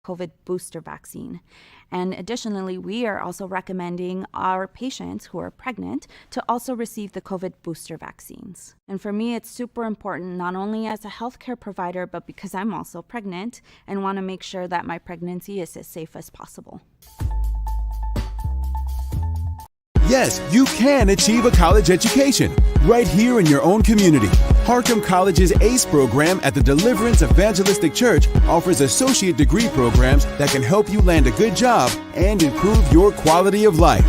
COVID booster vaccine. And additionally, we are also recommending our patients who are pregnant to also receive the COVID booster vaccines. And for me, it's super important, not only as a healthcare provider, but because I'm also pregnant and want to make sure that my pregnancy is as safe as possible. Yes, you can achieve a college education right here in your own community. Harcum College's ACE program at the Deliverance Evangelistic Church offers associate degree programs that can help you land a good job and improve your quality of life.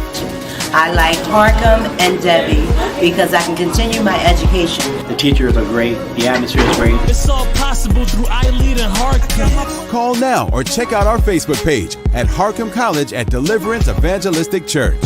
I like Harcum and Debbie because I can continue my education. The teachers are great. The atmosphere is great. It's all possible through iLead and Harcum. Call now or check out our Facebook page at Harcum College at Deliverance Evangelistic Church.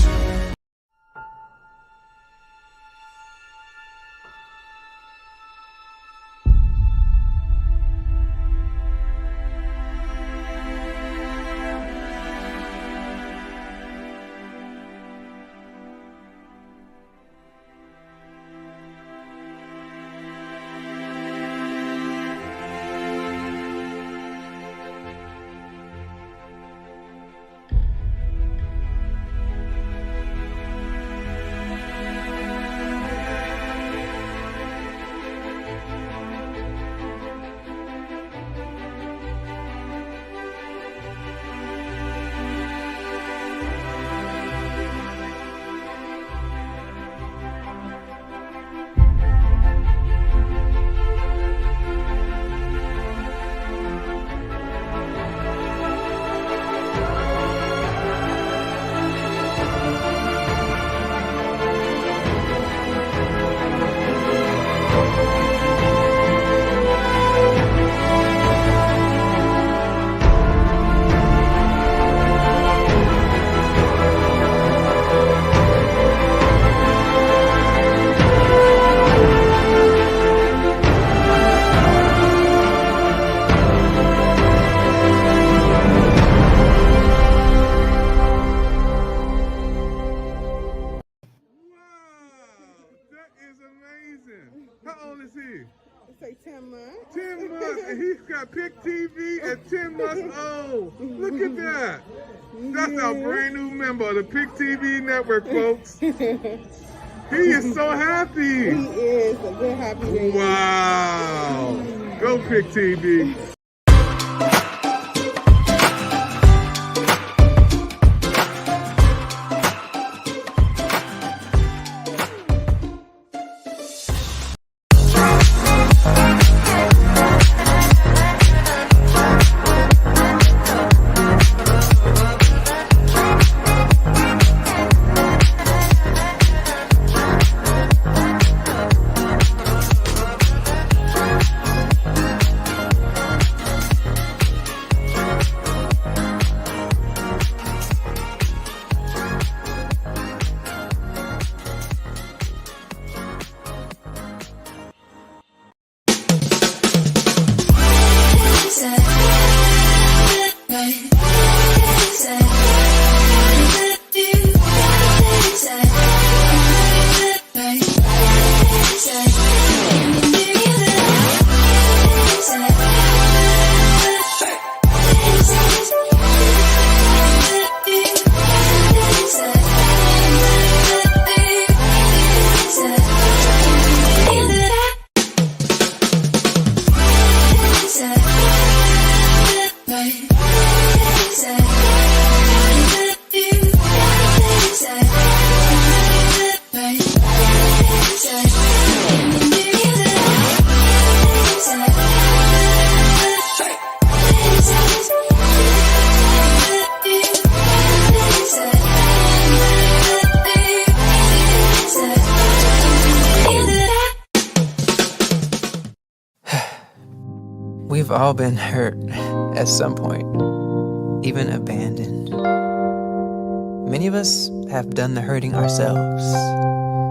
How old is he? Say 10 months. 10 months, and he's got Pick TV at 10 months old. Look at that. That's our brand new member of the Pick TV network, folks. He is so happy. He is a good happy baby. Wow. Go Pick TV. We've all been hurt at some point, even abandoned. Many of us have done the hurting ourselves.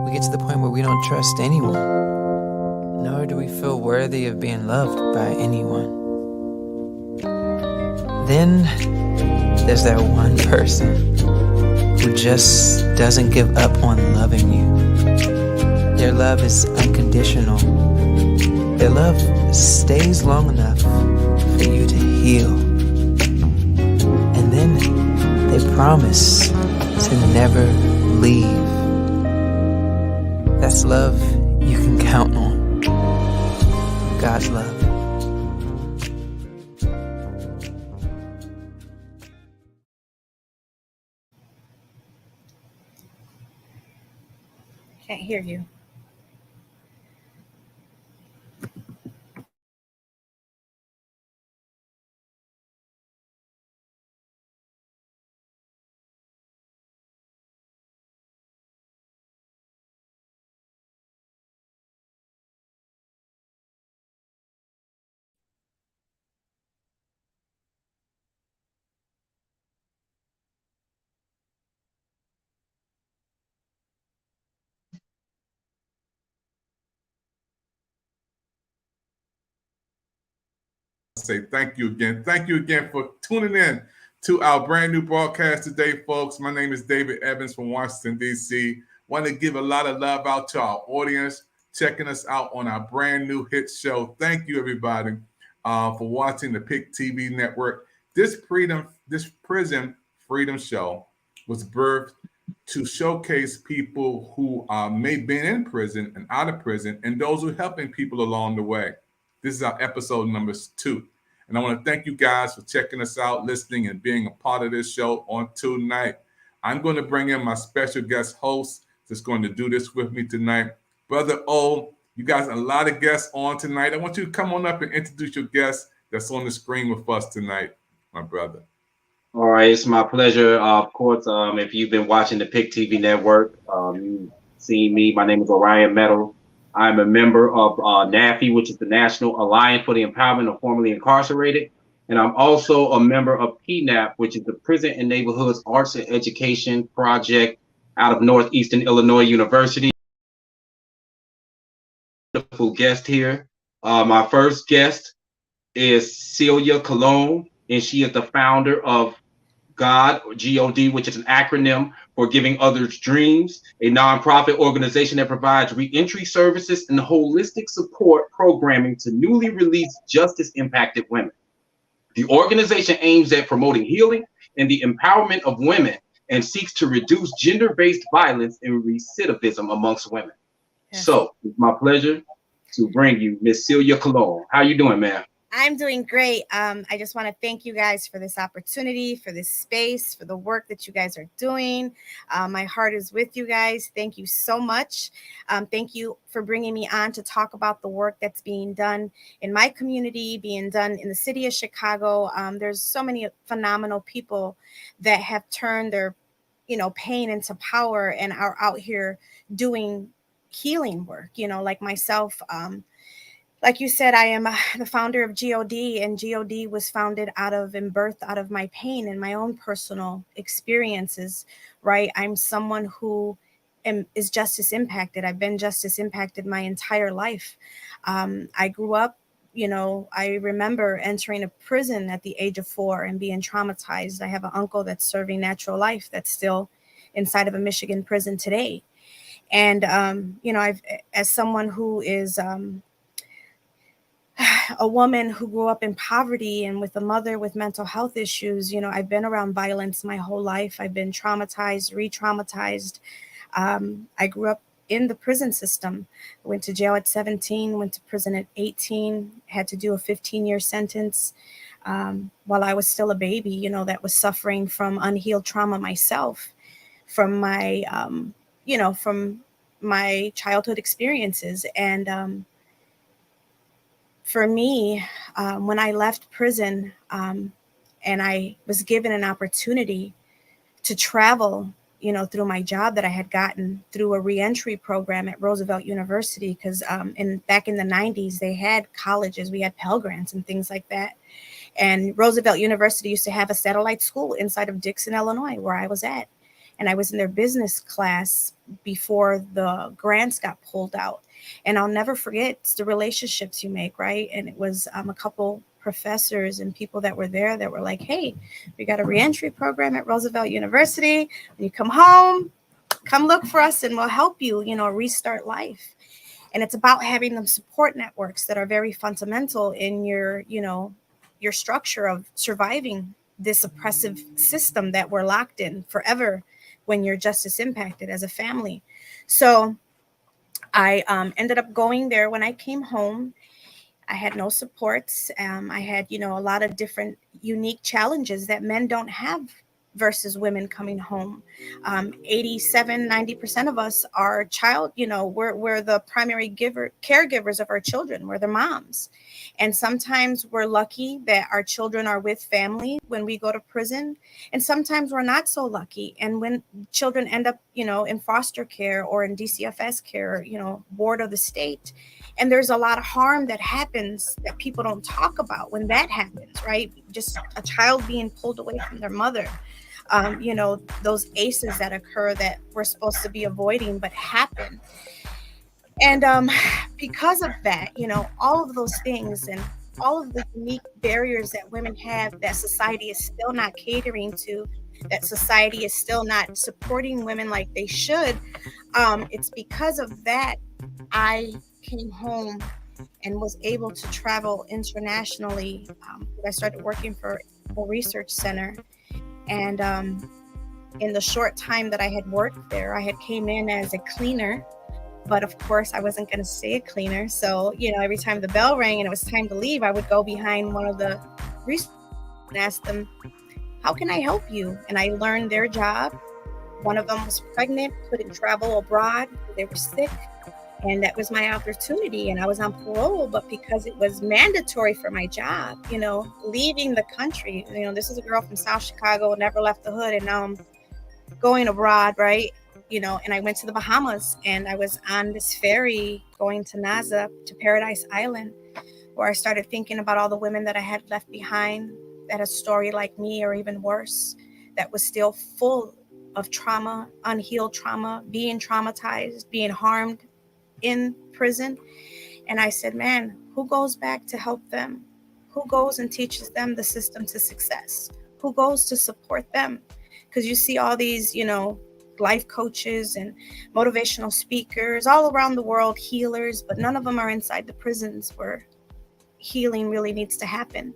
We get to the point where we don't trust anyone, nor do we feel worthy of being loved by anyone. Then there's that one person who just doesn't give up on loving you. Their love is unconditional. Their love stays long enough for you to heal. promise to never leave. That's love you can count on. God's love. Can't hear you. Say thank you again. Thank you again for tuning in to our brand new broadcast today, folks. My name is David Evans from Washington, D.C. Want to give a lot of love out to our audience, checking us out on our brand new hit show. Thank you, everybody, for watching the PIC TV network. This prison freedom show was birthed to showcase people who may have been in prison and out of prison, and those who are helping people along the way. This is our episode number 2. And I want to thank you guys for checking us out, listening, and being a part of this show on tonight. I'm going to bring in my special guest host that's going to do this with me tonight. Brother O, you guys a lot of guests on tonight. I want you to come on up and introduce your guest that's on the screen with us tonight, my brother. All right, it's my pleasure. Of course, if you've been watching the PIC TV network, you've seen me. My name is Orion Metal. I'm a member of NAFI, which is the National Alliance for the Empowerment of Formerly Incarcerated. And I'm also a member of PNAP, which is the Prison and Neighborhoods Arts and Education Project out of Northeastern Illinois University. Wonderful guest here. My first guest is Celia Colon, and she is the founder of GOD, or G-O-D, which is an acronym for Giving Others Dreams, a nonprofit organization that provides reentry services and holistic support programming to newly released justice-impacted women. The organization aims at promoting healing and the empowerment of women and seeks to reduce gender-based violence and recidivism amongst women. Yes. So it's my pleasure to bring you Miss Celia Colon. How you doing, ma'am? I'm doing great. I just want to thank you guys for this opportunity, for this space, for the work that you guys are doing. My heart is with you guys. Thank you so much. Thank you for bringing me on to talk about the work that's being done in my community, being done in the city of Chicago. There's so many phenomenal people that have turned their, pain into power and are out here doing healing work, like myself. Like you said, I am the founder of GOD, and GOD was founded out of and birthed out of my pain and my own personal experiences, right? I'm someone who is justice impacted. I've been justice impacted my entire life. I grew up, I remember entering a prison at the age of 4 and being traumatized. I have an uncle that's serving natural life that's still inside of a Michigan prison today. And, I've, as someone who is, a woman who grew up in poverty and with a mother with mental health issues, I've been around violence my whole life. I've been traumatized, re-traumatized. I grew up in the prison system. I went to jail at 17, went to prison at 18, had to do a 15-year sentence while I was still a baby, that was suffering from unhealed trauma myself, from my, from my childhood experiences. And for me, when I left prison and I was given an opportunity to travel, through my job that I had gotten through a reentry program at Roosevelt University, because back in the 90s, they had colleges, we had Pell Grants and things like that. And Roosevelt University used to have a satellite school inside of Dixon, Illinois, where I was at. And I was in their business class before the grants got pulled out. And I'll never forget the relationships you make, right? And it was a couple professors and people that were there that were like, hey, we got a reentry program at Roosevelt University. When you come home, come look for us and we'll help you, restart life. And it's about having them support networks that are very fundamental in your, your structure of surviving this oppressive system that we're locked in forever when you're justice impacted as a family. So I ended up going there. When I came home, I had no supports. I had, a lot of different unique challenges that men don't have versus women coming home. 87-90% of us are we're the primary caregivers of our children. We're their moms. And sometimes we're lucky that our children are with family when we go to prison. And sometimes we're not so lucky. And when children end up, in foster care or in DCFS care, board of the state, and there's a lot of harm that happens that people don't talk about when that happens, right? Just a child being pulled away from their mother. Those ACEs that occur that we're supposed to be avoiding but happen. And because of that, all of those things and all of the unique barriers that women have that society is still not catering to, that society is still not supporting women like they should, it's because of that I came home and was able to travel internationally. I started working for a research center. And in the short time that I had worked there, I had came in as a cleaner. But of course, I wasn't going to stay a cleaner. So, every time the bell rang and it was time to leave, I would go behind one of the research and ask them, how can I help you? And I learned their job. One of them was pregnant, couldn't travel abroad. They were sick. And that was my opportunity. And I was on parole, but because it was mandatory for my job, leaving the country, this is a girl from South Chicago, never left the hood. And now I'm going abroad, right? And I went to the Bahamas and I was on this ferry going to Naza, to Paradise Island, where I started thinking about all the women that I had left behind that had a story like me or even worse, that was still full of trauma, unhealed trauma, being traumatized, being harmed in prison. And I said, man, who goes back to help them? Who goes and teaches them the system to success? Who goes to support them? Because you see all these, life coaches and motivational speakers all around the world, healers, but none of them are inside the prisons where healing really needs to happen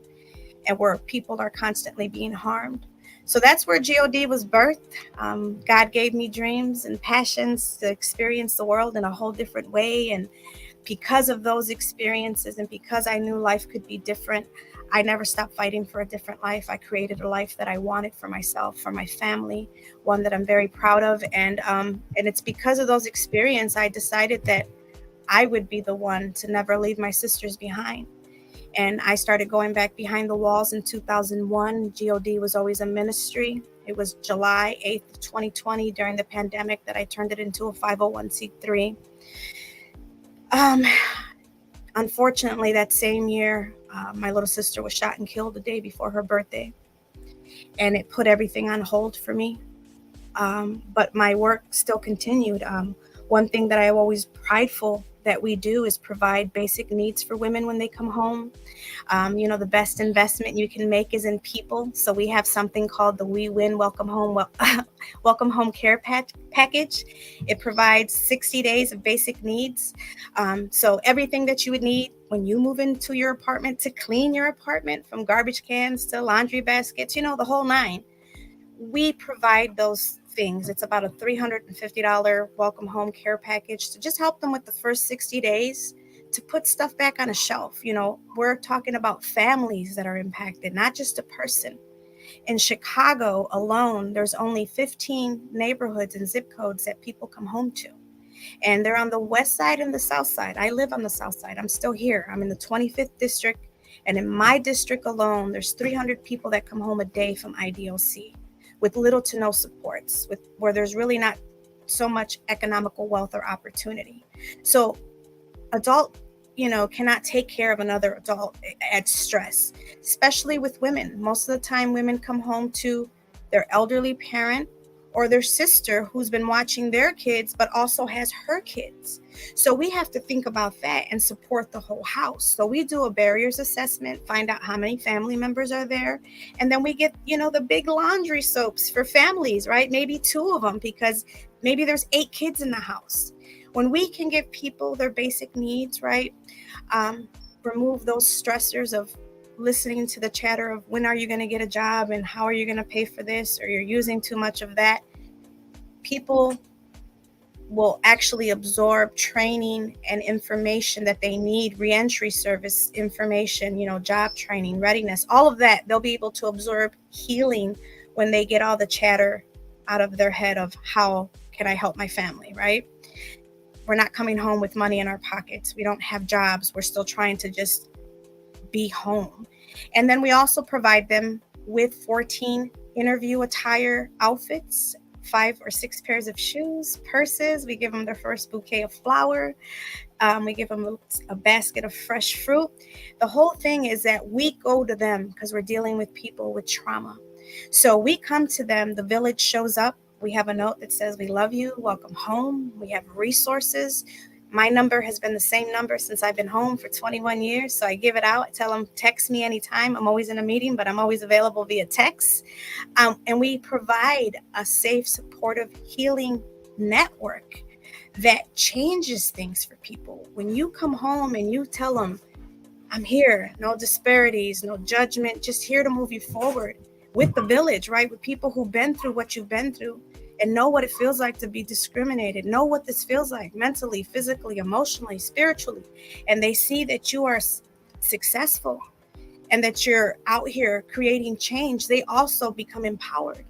and where people are constantly being harmed. So that's where GOD was birthed. God gave me dreams and passions to experience the world in a whole different way. And because of those experiences and because I knew life could be different, I never stopped fighting for a different life. I created a life that I wanted for myself, for my family, one that I'm very proud of. And it's because of those experiences I decided that I would be the one to never leave my sisters behind. And I started going back behind the walls in 2001. GOD was always a ministry. It was July 8th, 2020, during the pandemic, that I turned it into a 501c3. Unfortunately, that same year, my little sister was shot and killed the day before her birthday. And it put everything on hold for me. But my work still continued. One thing that I'm always prideful that we do is provide basic needs for women when they come home. The best investment you can make is in people. So we have something called the We Win Welcome Home Care Package. It provides 60 days of basic needs. So everything that you would need when you move into your apartment to clean your apartment, from garbage cans to laundry baskets, the whole nine. We provide those things. It's about a $350 welcome home care package to just help them with the first 60 days to put stuff back on a shelf. We're talking about families that are impacted, not just a person. In Chicago alone, there's only 15 neighborhoods and zip codes that people come home to. And they're on the west side and the south side. I live on the south side. I'm still here. I'm in the 25th district. And in my district alone, there's 300 people that come home a day from IDOC with little to no supports, where there's really not so much economical wealth or opportunity. So adult, cannot take care of another adult at stress, especially with women. Most of the time, women come home to their elderly parent or their sister who's been watching their kids, but also has her kids. So we have to think about that and support the whole house. So we do a barriers assessment, find out how many family members are there. And then we get, the big laundry soaps for families, right? Maybe 2 of them, because maybe there's 8 kids in the house. When we can give people their basic needs, right? Remove those stressors of listening to the chatter of when are you going to get a job and how are you going to pay for this, or you're using too much of that, people will actually absorb training and information that they need, reentry service information, job training, readiness, all of that. They'll be able to absorb healing when they get all the chatter out of their head of how can I help my family, right? We're not coming home with money in our pockets. We don't have jobs. We're still trying to just be home. And then we also provide them with 14 interview attire outfits, 5 or 6 pairs of shoes, purses. We give them their first bouquet of flower. We give them a basket of fresh fruit. The whole thing is that we go to them because we're dealing with people with trauma. So we come to them, the village shows up. We have a note that says, we love you, welcome home. We have resources. My number has been the same number since I've been home for 21 years. So I give it out. I tell them, text me anytime. I'm always in a meeting, but I'm always available via text. And we provide a safe, supportive, healing network that changes things for people. When you come home and you tell them, I'm here, no disparities, no judgment, just here to move you forward with the village, right? With people who've been through what you've been through and know what it feels like to be discriminated, know what this feels like mentally, physically, emotionally, spiritually. And they see that you are successful and that you're out here creating change. They also become empowered,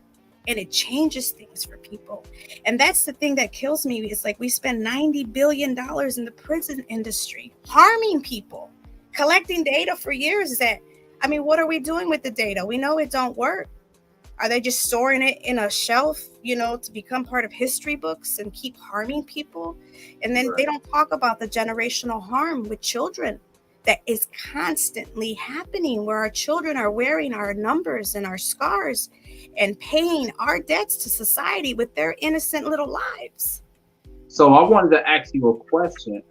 and it changes things for people. And that's the thing that kills me. It's like we spend $90 billion in the prison industry, harming people, collecting data for years what are we doing with the data? We know it don't work. Are they just storing it in a shelf, to become part of history books and keep harming people? And then they don't talk about the generational harm with children that is constantly happening, where our children are wearing our numbers and our scars and paying our debts to society with their innocent little lives. So I wanted to ask you a question.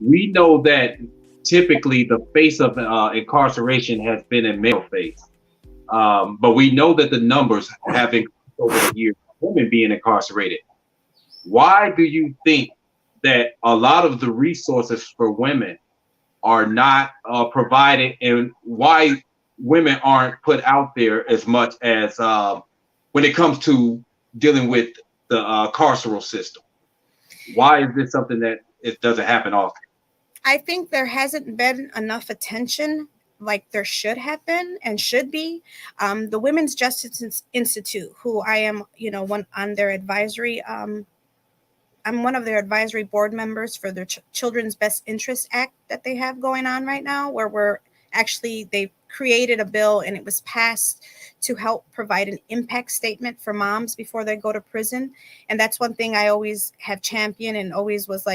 We know that typically the face of incarceration has been a male face. But we know that the numbers have increased over the years of women being incarcerated. Why do you think that a lot of the resources for women are not provided, and why women aren't put out there as much as when it comes to dealing with the carceral system? Why is this something that it doesn't happen often? I think there hasn't been enough attention like there should have been and should be. The Women's Justice Institute, who I am, one on their advisory, I'm one of their advisory board members for their Children's Best Interest Act that they have going on right now, where they created a bill and it was passed to help provide an impact statement for moms before they go to prison. And that's one thing I always have championed and always was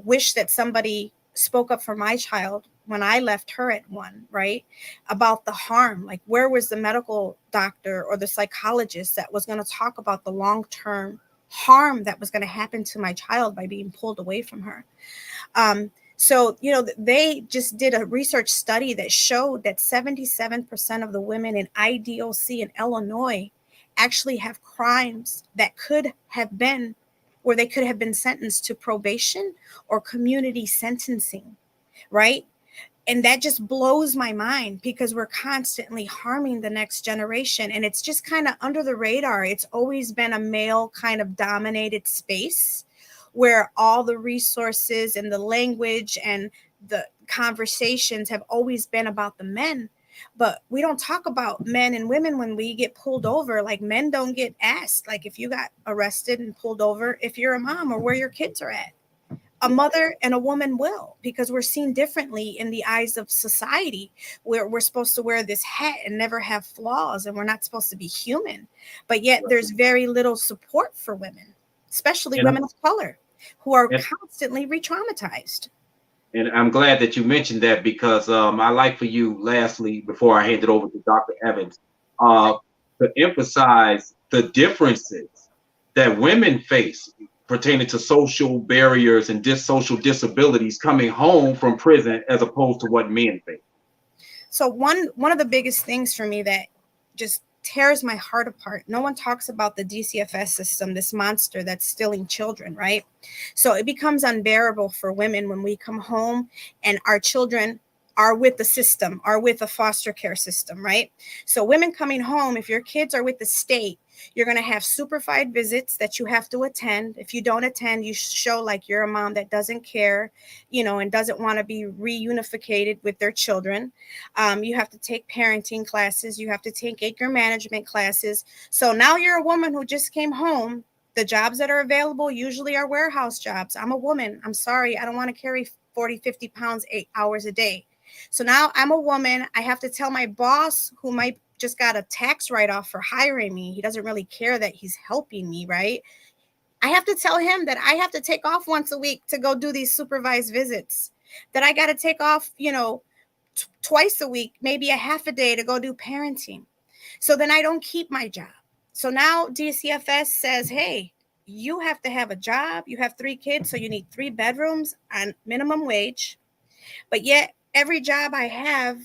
wish that somebody spoke up for my child when I left her at one, right? About the harm, like where was the medical doctor or the psychologist that was going to talk about the long-term harm that was going to happen to my child by being pulled away from her. So, they just did a research study that showed that 77% of the women in IDOC in Illinois actually have crimes that could have been, where they could have been sentenced to probation or community sentencing, right? And that just blows my mind because we're constantly harming the next generation. And it's just kind of under the radar. It's always been a male kind of dominated space where all the resources and the language and the conversations have always been about the men. But we don't talk about men and women when we get pulled over. Like, men don't get asked, like, if you got arrested and pulled over, if you're a mom or where your kids are at. A mother and a woman will, because we're seen differently in the eyes of society, where we're supposed to wear this hat and never have flaws, and we're not supposed to be human. But yet there's very little support for women, especially women of color, who are constantly re-traumatized. And I'm glad that you mentioned that, because I like for you, lastly, before I hand it over to Dr. Evans, to emphasize the differences that women face pertaining to social barriers and social disabilities coming home from prison as opposed to what men face. So one of the biggest things for me that just tears my heart apart, no one talks about the DCFS system, this monster that's stealing children, right? So it becomes unbearable for women when we come home and our children are with the system, are with a foster care system, right? So women coming home, if your kids are with the state, you're going to have supervised visits that you have to attend. If you don't attend, you show like you're a mom that doesn't care, and doesn't want to be reunificated with their children. You have to take parenting classes. You have to take anger management classes. So now you're a woman who just came home. The jobs that are available usually are warehouse jobs. I'm a woman. I'm sorry. I don't want to carry 40, 50 pounds, 8 hours a day. So now I'm a woman. I have to tell my boss, who might just got a tax write-off for hiring me. He doesn't really care that he's helping me, right? I have to tell him that I have to take off once a week to go do these supervised visits, that I got to take off, twice a week, maybe a half a day to go do parenting. So then I don't keep my job. So now DCFS says, hey, you have to have a job. You have 3 kids, so you need 3 bedrooms on minimum wage. But yet every job I have,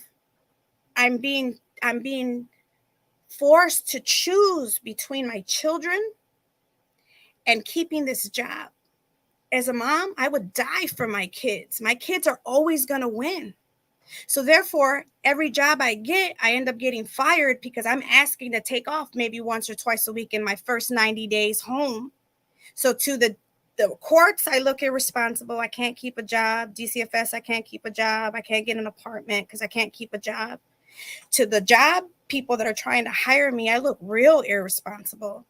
I'm being forced to choose between my children and keeping this job. As a mom, I would die for my kids. My kids are always going to win. So therefore, every job I get, I end up getting fired because I'm asking to take off maybe once or twice a week in my first 90 days home. So to the courts, I look irresponsible. I can't keep a job. DCFS, I can't keep a job. I can't get an apartment because I can't keep a job. To the job people that are trying to hire me, I look real irresponsible.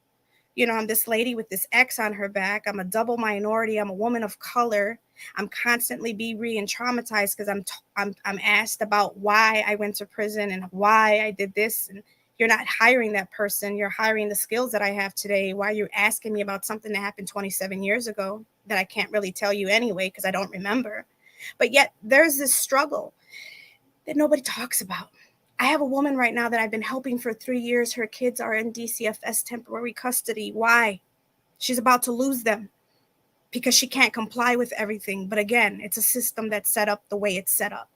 I'm this lady with this X on her back. I'm a double minority. I'm a woman of color. I'm constantly being re-traumatized because I'm asked about why I went to prison and why I did this. And you're not hiring that person. You're hiring the skills that I have today. Why are you asking me about something that happened 27 years ago that I can't really tell you anyway because I don't remember? But yet there's this struggle that nobody talks about. I have a woman right now that I've been helping for 3 years. Her kids are in DCFS temporary custody. Why? She's about to lose them because she can't comply with everything. But again, it's a system that's set up the way it's set up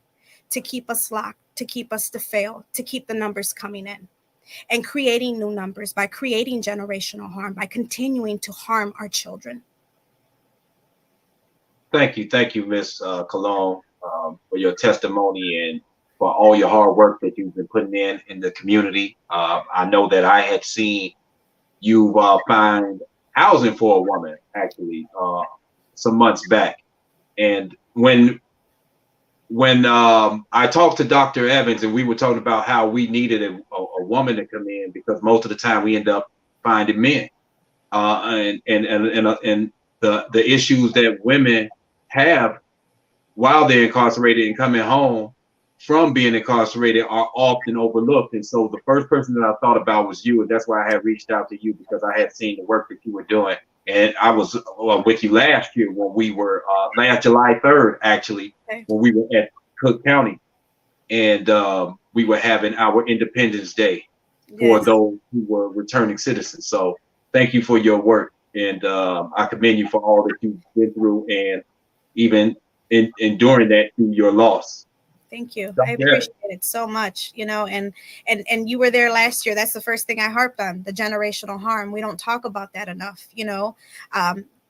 to keep us locked, to keep us to fail, to keep the numbers coming in and creating new numbers by creating generational harm, by continuing to harm our children. Thank you, Ms. Cologne, for your testimony and for all your hard work that you've been putting in the community. I know that I had seen you find housing for a woman actually some months back, and when I talked to Dr. Evans and we were talking about how we needed a woman to come in because most of the time we end up finding men, and the issues that women have while they're incarcerated and coming home from being incarcerated are often overlooked. And so the first person that I thought about was you, and that's why I had reached out to you, because I had seen the work that you were doing. And I was with you last year when we were last July 3rd, actually, when we were at Cook County, and we were having our Independence Day for those who were returning citizens. So thank you for your work, and I commend you for all that you've been through, and even enduring that through your loss. Thank you. I appreciate it so much, and you were there last year. That's the first thing I harped on, the generational harm. We don't talk about that enough,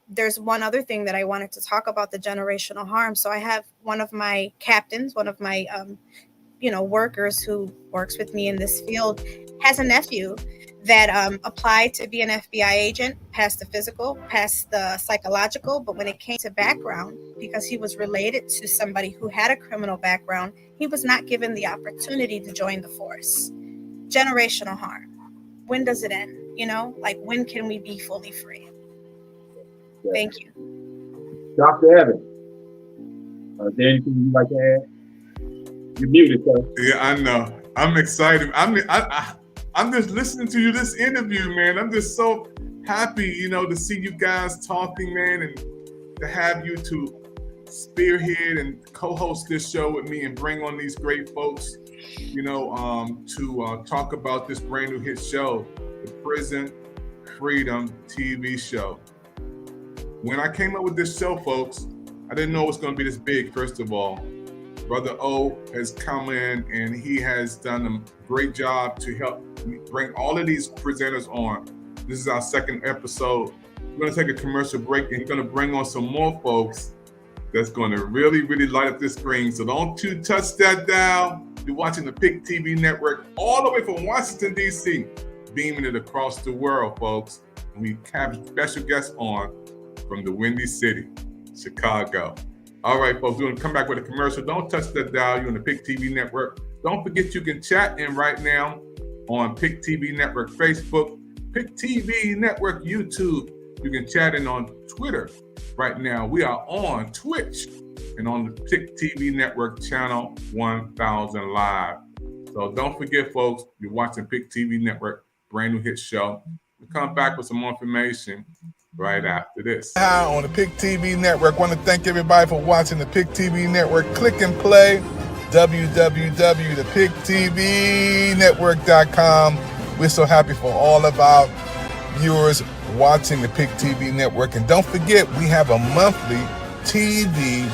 There's one other thing that I wanted to talk about, the generational harm. So I have one of my captains, one of my, workers who works with me in this field, has a nephew that applied to be an FBI agent, passed the physical, passed the psychological, but when it came to background, because he was related to somebody who had a criminal background, he was not given the opportunity to join the force. Generational harm. When does it end? When can we be fully free? Thank you. Dr. Evans, is there anything you'd like to add? You're muted, sir. Yeah, I know. I'm excited. I'm just listening to you this interview, man. I'm just so happy, to see you guys talking, man, and to have you to spearhead and co-host this show with me and bring on these great folks, to talk about this brand new hit show, the Prison Freedom TV show. When I came up with this show, folks, I didn't know it was going to be this big, first of all. Brother O has come in and he has done a great job to help bring all of these presenters on. This is our second episode. We're going to take a commercial break and we're going to bring on some more folks that's going to really, really light up this screen. So don't you touch that dial. You're watching the PIC TV network all the way from Washington, D.C., beaming it across the world, folks. And we have special guests on from the Windy City, Chicago. All right, folks, we're going to come back with a commercial. Don't touch that dial. You're on the PIC TV network. Don't forget you can chat in right now on PIC TV Network Facebook, PIC TV Network YouTube. You can chat in on Twitter right now. We are on Twitch and on the PIC TV Network channel 1000 Live. So don't forget, folks, you're watching PIC TV Network, brand new hit show. We'll come back with some more information right after this. Hi, on the PIC TV Network. Want to thank everybody for watching the PIC TV Network. Click and play. www.thepictvnetwork.com. We're so happy for all of our viewers watching the PIC TV Network. And don't forget, we have a monthly TV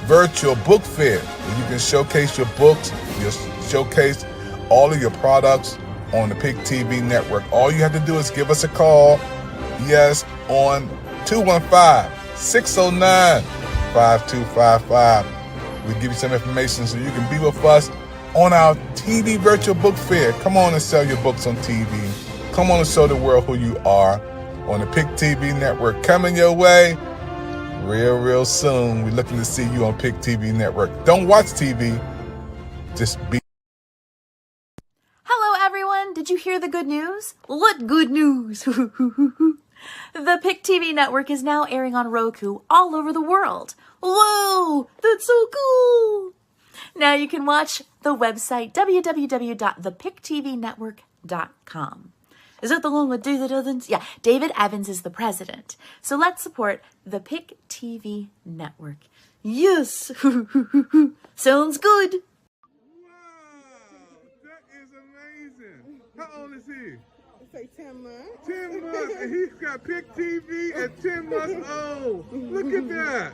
virtual book fair where you can showcase your books, you showcase all of your products on the PIC TV Network. All you have to do is give us a call, yes, on 215-609-5255. We'll give you some information so you can be with us on our TV virtual book fair. Come on and sell your books on TV. Come on and show the world who you are on the PIC TV Network. Coming your way real soon. We're looking to see you on PIC TV Network. Don't watch TV. Just be. Hello, everyone. Did you hear the good news? What good news? The PIC TV network is now airing on Roku all over the world. Whoa, that's so cool. Now you can watch the website www.thepictvnetwork.com. Is that the one with David Evans? Yeah, David Evans is the president. So let's support the PIC TV network. Yes. Sounds good. Wow, that is amazing. How old is he? Say 10 months. 10 months, and he's got PIC TV at 10 months old. Look at that.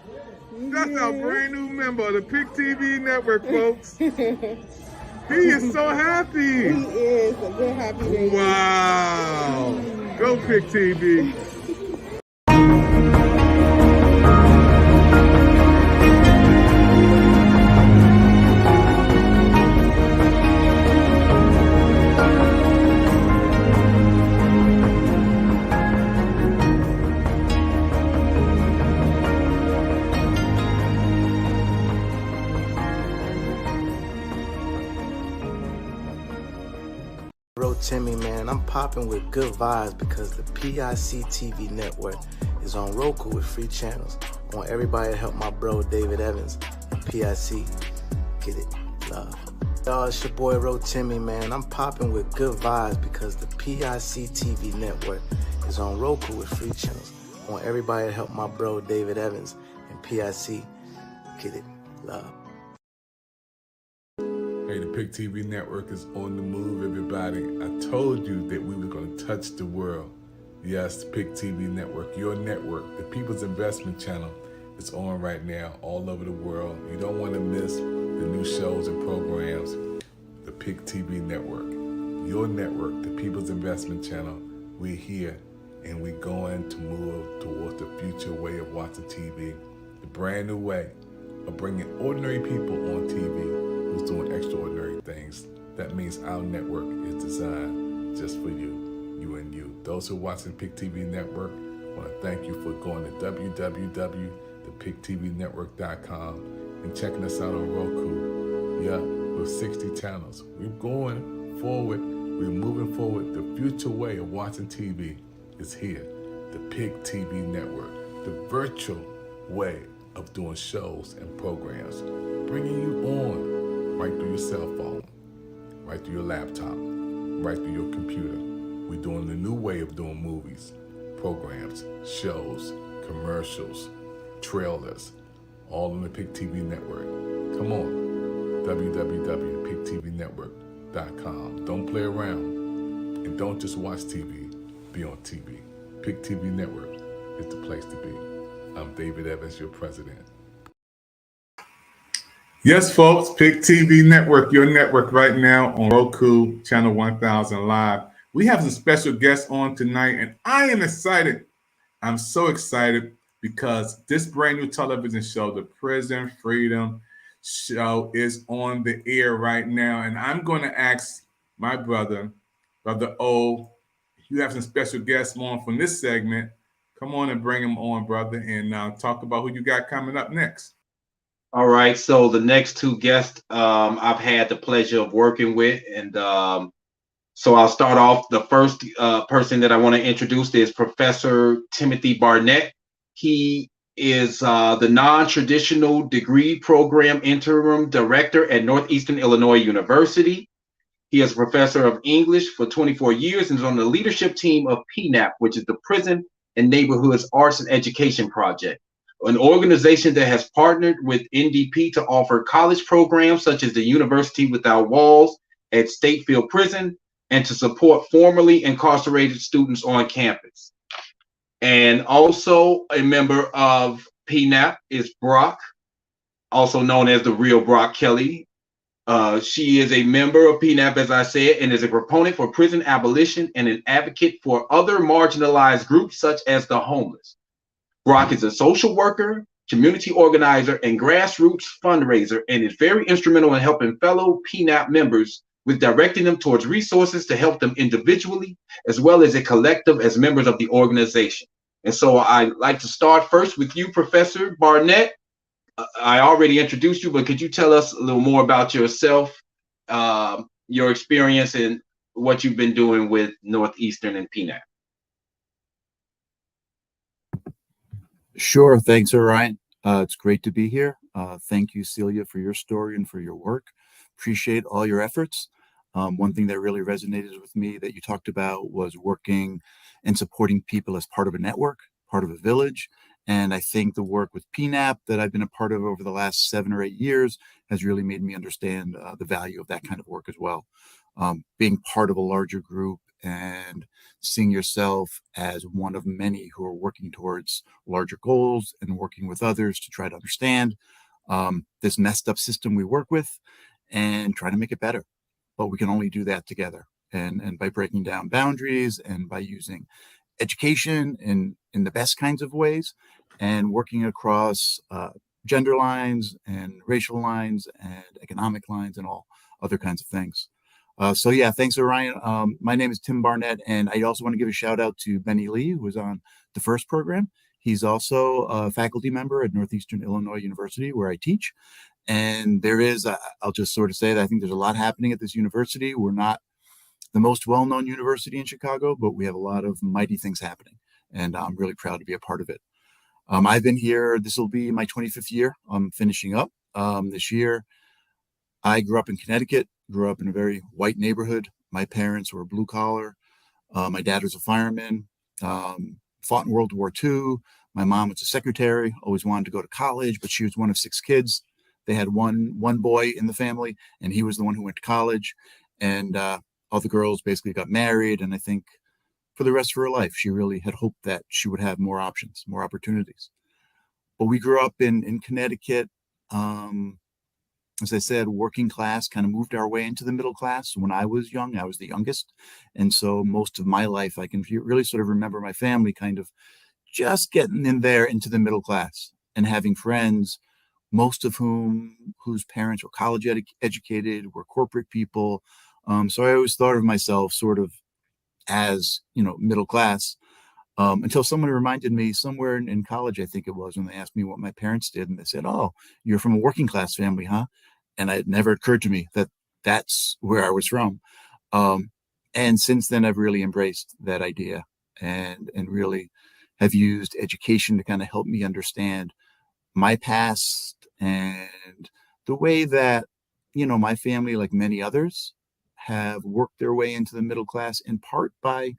That's our brand new member of the PIC TV network, folks. He is so happy. He is a good happy baby. Wow. Go PIC TV. Timmy, man, I'm popping with good vibes because the PIC TV network is on Roku with free channels. I want everybody to help my bro David Evans and PIC get it, love. Y'all, it's your boy Timmy, man. I'm popping with good vibes because the PIC TV network is on Roku with free channels. I want everybody to help my bro David Evans and PIC get it, love. Hey, the PIC TV network is on the move, everybody. I told you that we were going to touch the world. Yes, the PIC TV network, your network, the People's Investment Channel is on right now all over the world. You don't want to miss the new shows and programs. The PIC TV network, your network, the People's Investment Channel. We're here and we're going to move towards the future way of watching TV. The brand new way of bringing ordinary people on TV who's doing extraordinary things. That means our network is designed just for you and you. Those who are watching the PIC TV network, I want to thank you for going to www.thepictvnetwork.com and checking us out on Roku. Yeah, with 60 channels. We're going forward. We're moving forward. The future way of watching TV is here. The PIC TV network, the virtual way of doing shows and programs, bringing you on right through your cell phone, right through your laptop, right through your computer. We're doing the new way of doing movies, programs, shows, commercials, trailers, all on the PIC TV network. Come on, www.pictvnetwork.com. Don't play around and don't just watch TV, be on TV. PIC TV network is the place to be. I'm David Evans, your president. Yes, folks, PIC TV Network, your network right now on Roku, channel 1000 Live. We have some special guests on tonight, and I am excited. I'm so excited because this brand new television show, the Prison Freedom Show, is on the air right now. And I'm going to ask my brother O, you have some special guests on from this segment. Come on and bring them on, brother, and talk about who you got coming up next. All right. So the next two guests I've had the pleasure of working with, and so I'll start off. The first person that I want to introduce is Professor Timothy Barnett. He is the non-traditional degree program interim director at Northeastern Illinois University. He is a professor of English for 24 years and is on the leadership team of PNAP, which is the Prison and Neighborhoods Arts and Education Project, an organization that has partnered with NDP to offer college programs such as the University Without Walls at Statefield Prison and to support formerly incarcerated students on campus. And also a member of PNAP is Brock, also known as the real Brock Kelly. She is a member of PNAP, as I said, and is a proponent for prison abolition and an advocate for other marginalized groups such as the homeless. Brock is a social worker, community organizer, and grassroots fundraiser, and is very instrumental in helping fellow PNAP members with directing them towards resources to help them individually, as well as a collective as members of the organization. And so I'd like to start first with you, Professor Barnett. I already introduced you, but could you tell us a little more about yourself, your experience, and what you've been doing with Northeastern and PNAP? Sure. Thanks, Orion. It's great to be here. Thank you, Celia, for your story and for your work. Appreciate all your efforts. One thing that really resonated with me that you talked about was working and supporting people as part of a network, part of a village. And I think the work with PNAP that I've been a part of over the last 7 or 8 years has really made me understand the value of that kind of work as well. Being part of a larger group and seeing yourself as one of many who are working towards larger goals and working with others to try to understand this messed up system we work with and try to make it better. But we can only do that together and by breaking down boundaries and by using education in the best kinds of ways and working across gender lines and racial lines and economic lines and all other kinds of things. So yeah, thanks, Orion. My name is Tim Barnett, and I also want to give a shout out to Benny Lee, who was on the first program. He's also a faculty member at Northeastern Illinois University, where I teach. And there is, I'll just sort of say that I think there's a lot happening at this university. We're not the most well-known university in Chicago, but we have a lot of mighty things happening, and I'm really proud to be a part of it. I've been here, this will be my 25th year. I'm finishing up this year. I grew up in Connecticut, grew up in a very white neighborhood. My parents were blue collar. My dad was a fireman, fought in World War II. My mom was a secretary, always wanted to go to college, but she was one of 6 kids. They had one boy in the family, and he was the one who went to college. And all the girls basically got married. And I think for the rest of her life, she really had hoped that she would have more options, more opportunities. But we grew up in Connecticut. As I said, working class, kind of moved our way into the middle class. When I was young, I was the youngest. And so most of my life, I can really sort of remember my family kind of just getting in there into the middle class and having friends, most of whose parents were college educated, were corporate people. So I always thought of myself sort of as, middle class, until someone reminded me somewhere in college, I think it was, when they asked me what my parents did. And they said, "Oh, you're from a working class family, huh?" And it never occurred to me that that's where I was from. And since then, I've really embraced that idea and really have used education to kind of help me understand my past and the way that, my family, like many others, have worked their way into the middle class, in part by,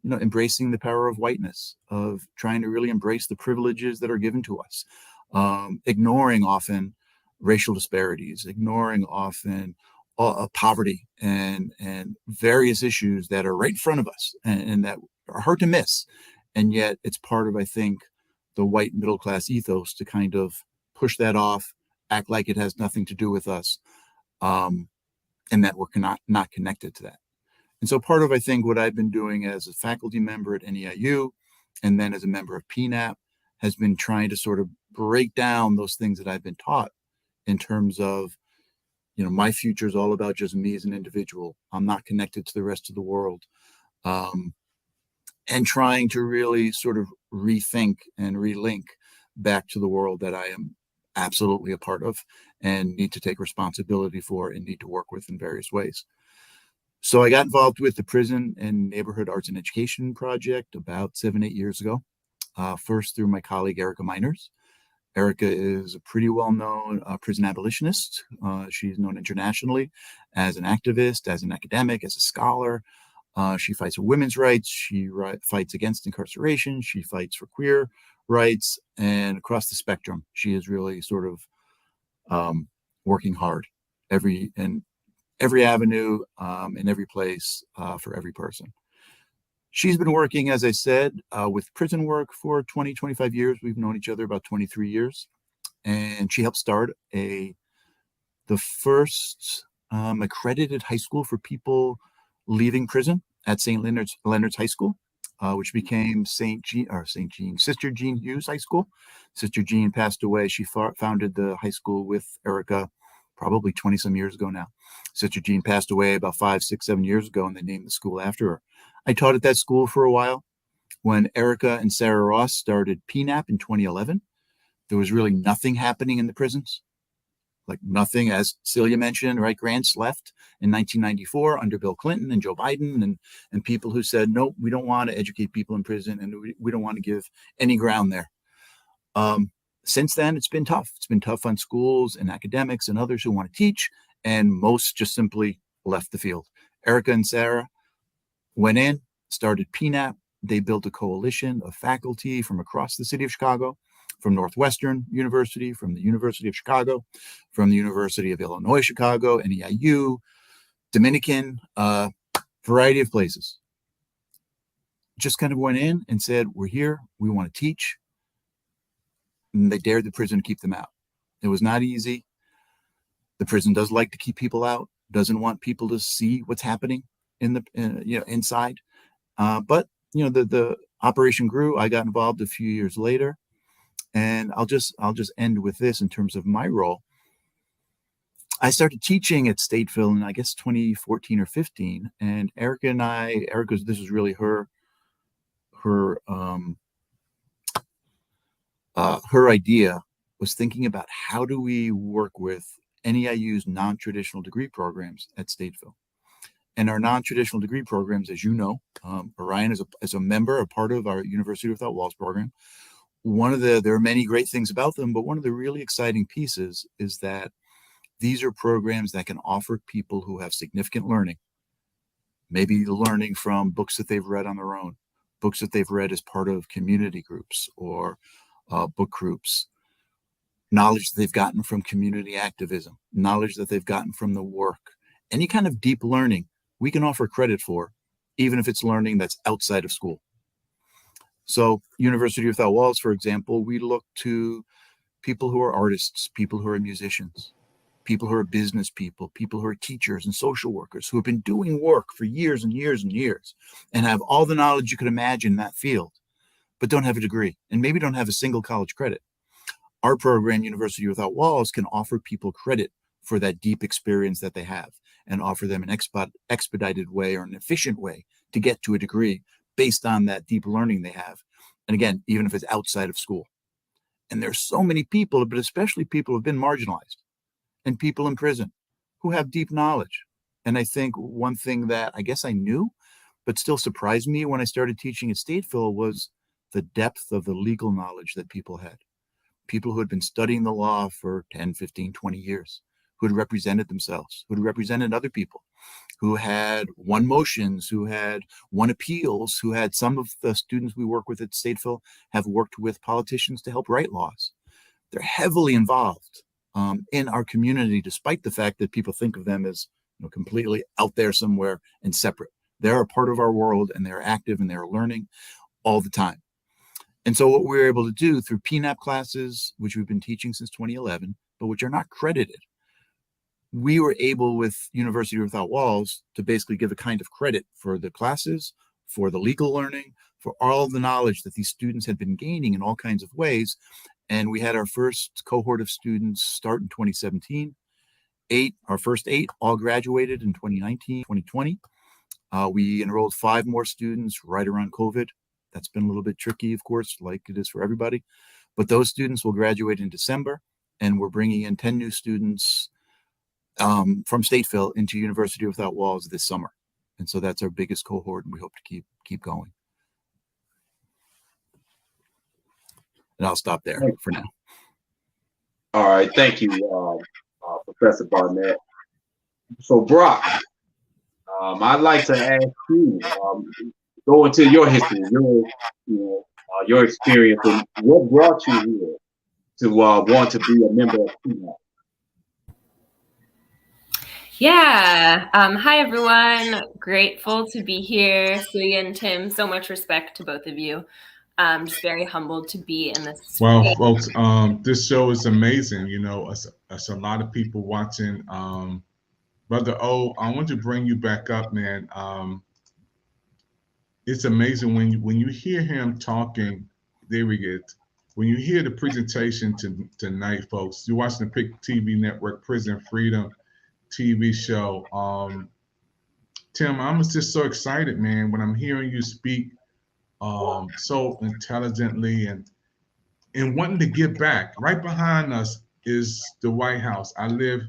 embracing the power of whiteness, of trying to really embrace the privileges that are given to us, ignoring often racial disparities, ignoring often poverty and various issues that are right in front of us and that are hard to miss. And yet it's part of, I think, the white middle class ethos to kind of push that off, act like it has nothing to do with us, and that we're not connected to that. And so part of, I think, what I've been doing as a faculty member at NEIU and then as a member of PNAP has been trying to sort of break down those things that I've been taught in terms of, my future is all about just me as an individual. I'm not connected to the rest of the world. And trying to really sort of rethink and relink back to the world that I am absolutely a part of and need to take responsibility for and need to work with in various ways. So I got involved with the Prison and Neighborhood Arts and Education Project about 7-8 years ago, first through my colleague Erica Miners. Erica is a pretty well-known prison abolitionist. She's known internationally as an activist, as an academic, as a scholar. She fights for women's rights. She fights against incarceration. She fights for queer rights, and across the spectrum, she is really sort of working hard in every avenue, in every place, for every person. She's been working, as I said, with prison work for 20, 25 years. We've known each other about 23 years, and she helped start the first accredited high school for people leaving prison at St. Leonard's High School, which became Sister Jean Hughes High School. Sister Jean passed away. She founded the high school with Erica probably 20 some years ago now. Sister Jean passed away about 5, 6, 7 years ago, and they named the school after her. I taught at that school for a while. When Erica and Sarah Ross started PNAP in 2011, there was really nothing happening in the prisons. Like nothing, as Celia mentioned, right? Grants left in 1994 under Bill Clinton and Joe Biden and people who said, no, we don't want to educate people in prison and we don't want to give any ground there. Since then, it's been tough. It's been tough on schools and academics and others who want to teach, and most just simply left the field. Erica and Sarah went in, started PNAP. They built a coalition of faculty from across the city of Chicago, from Northwestern University, from the University of Chicago, from the University of Illinois, Chicago, NEIU, Dominican, variety of places. Just kind of went in and said, we're here, we want to teach. And they dared the prison to keep them out. It was not easy. The prison does like to keep people out, doesn't want people to see what's happening inside. But the operation grew. I got involved a few years later. And I'll just end with this in terms of my role. I started teaching at Stateville in, I guess, 2014 or 15. And this was really her idea, was thinking about how do we work with NEIU's non-traditional degree programs at Stateville. And our non-traditional degree programs, as you know, Orion is a member, a part of our University Without Walls program. There are many great things about them, but one of the really exciting pieces is that these are programs that can offer people who have significant learning, maybe learning from books that they've read on their own, books that they've read as part of community groups or book groups, knowledge that they've gotten from community activism, knowledge that they've gotten from the work, any kind of deep learning we can offer credit for, even if it's learning that's outside of school. So University Without Walls, for example, we look to people who are artists, people who are musicians, people who are business people who are teachers and social workers who have been doing work for years and years and years and have all the knowledge you could imagine in that field, but don't have a degree and maybe don't have a single college credit. Our program, University Without Walls, can offer people credit for that deep experience that they have and offer them an expedited way or an efficient way to get to a degree based on that deep learning they have. And again, even if it's outside of school. And there's so many people, but especially people who have been marginalized and people in prison who have deep knowledge. And I think one thing that I guess I knew, but still surprised me when I started teaching at Stateville was the depth of the legal knowledge that people had. People who had been studying the law for 10, 15, 20 years, who had represented themselves, who had represented other people, who had won motions, who had won appeals, who had some of the students we work with at Stateville have worked with politicians to help write laws. They're heavily involved in our community, despite the fact that people think of them as completely out there somewhere and separate. They're a part of our world and they're active and they're learning all the time. And so what we're able to do through PNAP classes, which we've been teaching since 2011, but which are not credited, we were able with University Without Walls to basically give a kind of credit for the classes, for the legal learning, for all of the knowledge that these students had been gaining in all kinds of ways. And we had our first cohort of students start in 2017. Our first 8 all graduated in 2019, 2020. We enrolled 5 more students right around COVID. That's been a little bit tricky, of course, like it is for everybody. But those students will graduate in December, and we're bringing in 10 new students from Stateville into University Without Walls this summer. And so that's our biggest cohort, and we hope to keep going. And I'll stop there for now. All right, thank you, Professor Barnett. So, Brock, I'd like to ask you, go into your history, your experience, and what brought you here to want to be a member of PNAP. Yeah. Hi, everyone. Grateful to be here. Celia and Tim, so much respect to both of you. Just very humbled to be in this space. Well, folks, this show is amazing. You know, it's a lot of people watching. Brother O, I want to bring you back up, man. It's amazing when you hear him talking. There we get. When you hear the presentation tonight, folks, you're watching the PIC TV network, Prison Freedom TV show. Tim, I'm just so excited, man, when I'm hearing you speak so intelligently and wanting to give back. Right behind us is the White House. I live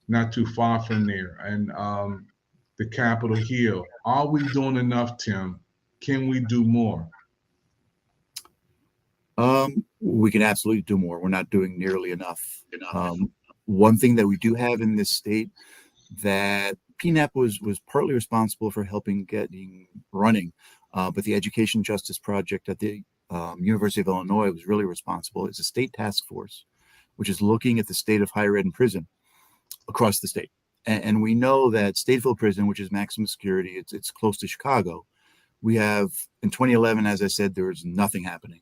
not too far from there, and the Capitol Hill. Are we doing enough, Tim? Can we do more? We can absolutely do more. We're not doing nearly enough. One thing that we do have in this state that PNAP was partly responsible for getting running, but the Education Justice Project at the University of Illinois was really responsible. It's a state task force, which is looking at the state of higher ed and prison across the state. And we know that Stateville Prison, which is maximum security, it's close to Chicago. We have, in 2011, as I said, there was nothing happening.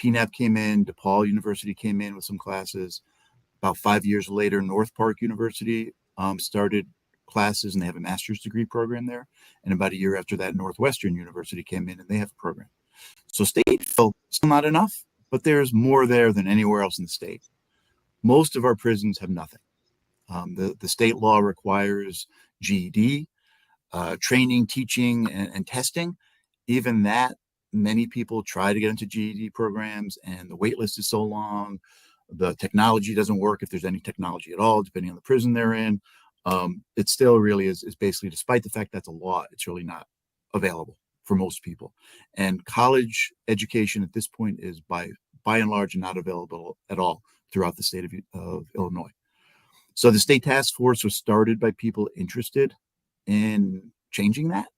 PNAP came in, DePaul University came in with some classes. About 5 years later, North Park University started classes, and they have a master's degree program there. And about a year after that, Northwestern University came in, and they have a program. So Stateville, still not enough, but there's more there than anywhere else in the state. Most of our prisons have nothing. The state law requires GED, training, teaching, and testing. Even that, many people try to get into GED programs, and the wait list is so long. The technology doesn't work, if there's any technology at all, depending on the prison they're in. It still really is basically, despite the fact that's a law, it's really not available for most people. And college education at this point is by and large not available at all throughout the state of Illinois. So the state task force was started by people interested in changing that,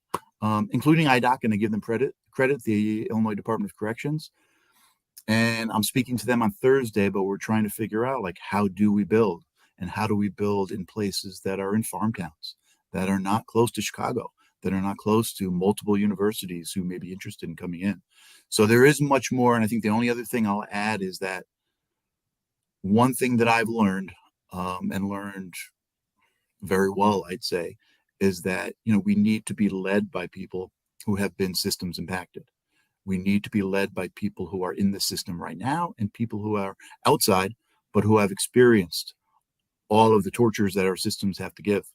including IDOC, and I give them credit, the Illinois Department of Corrections. And I'm speaking to them on Thursday, but we're trying to figure out, like, how do we build? And how do we build in places that are in farm towns, that are not close to Chicago, that are not close to multiple universities who may be interested in coming in? So there is much more. And I think the only other thing I'll add is that one thing that I've learned, and learned very well, I'd say, is that, we need to be led by people who have been systems impacted. We need to be led by people who are in the system right now and people who are outside, but who have experienced all of the tortures that our systems have to give,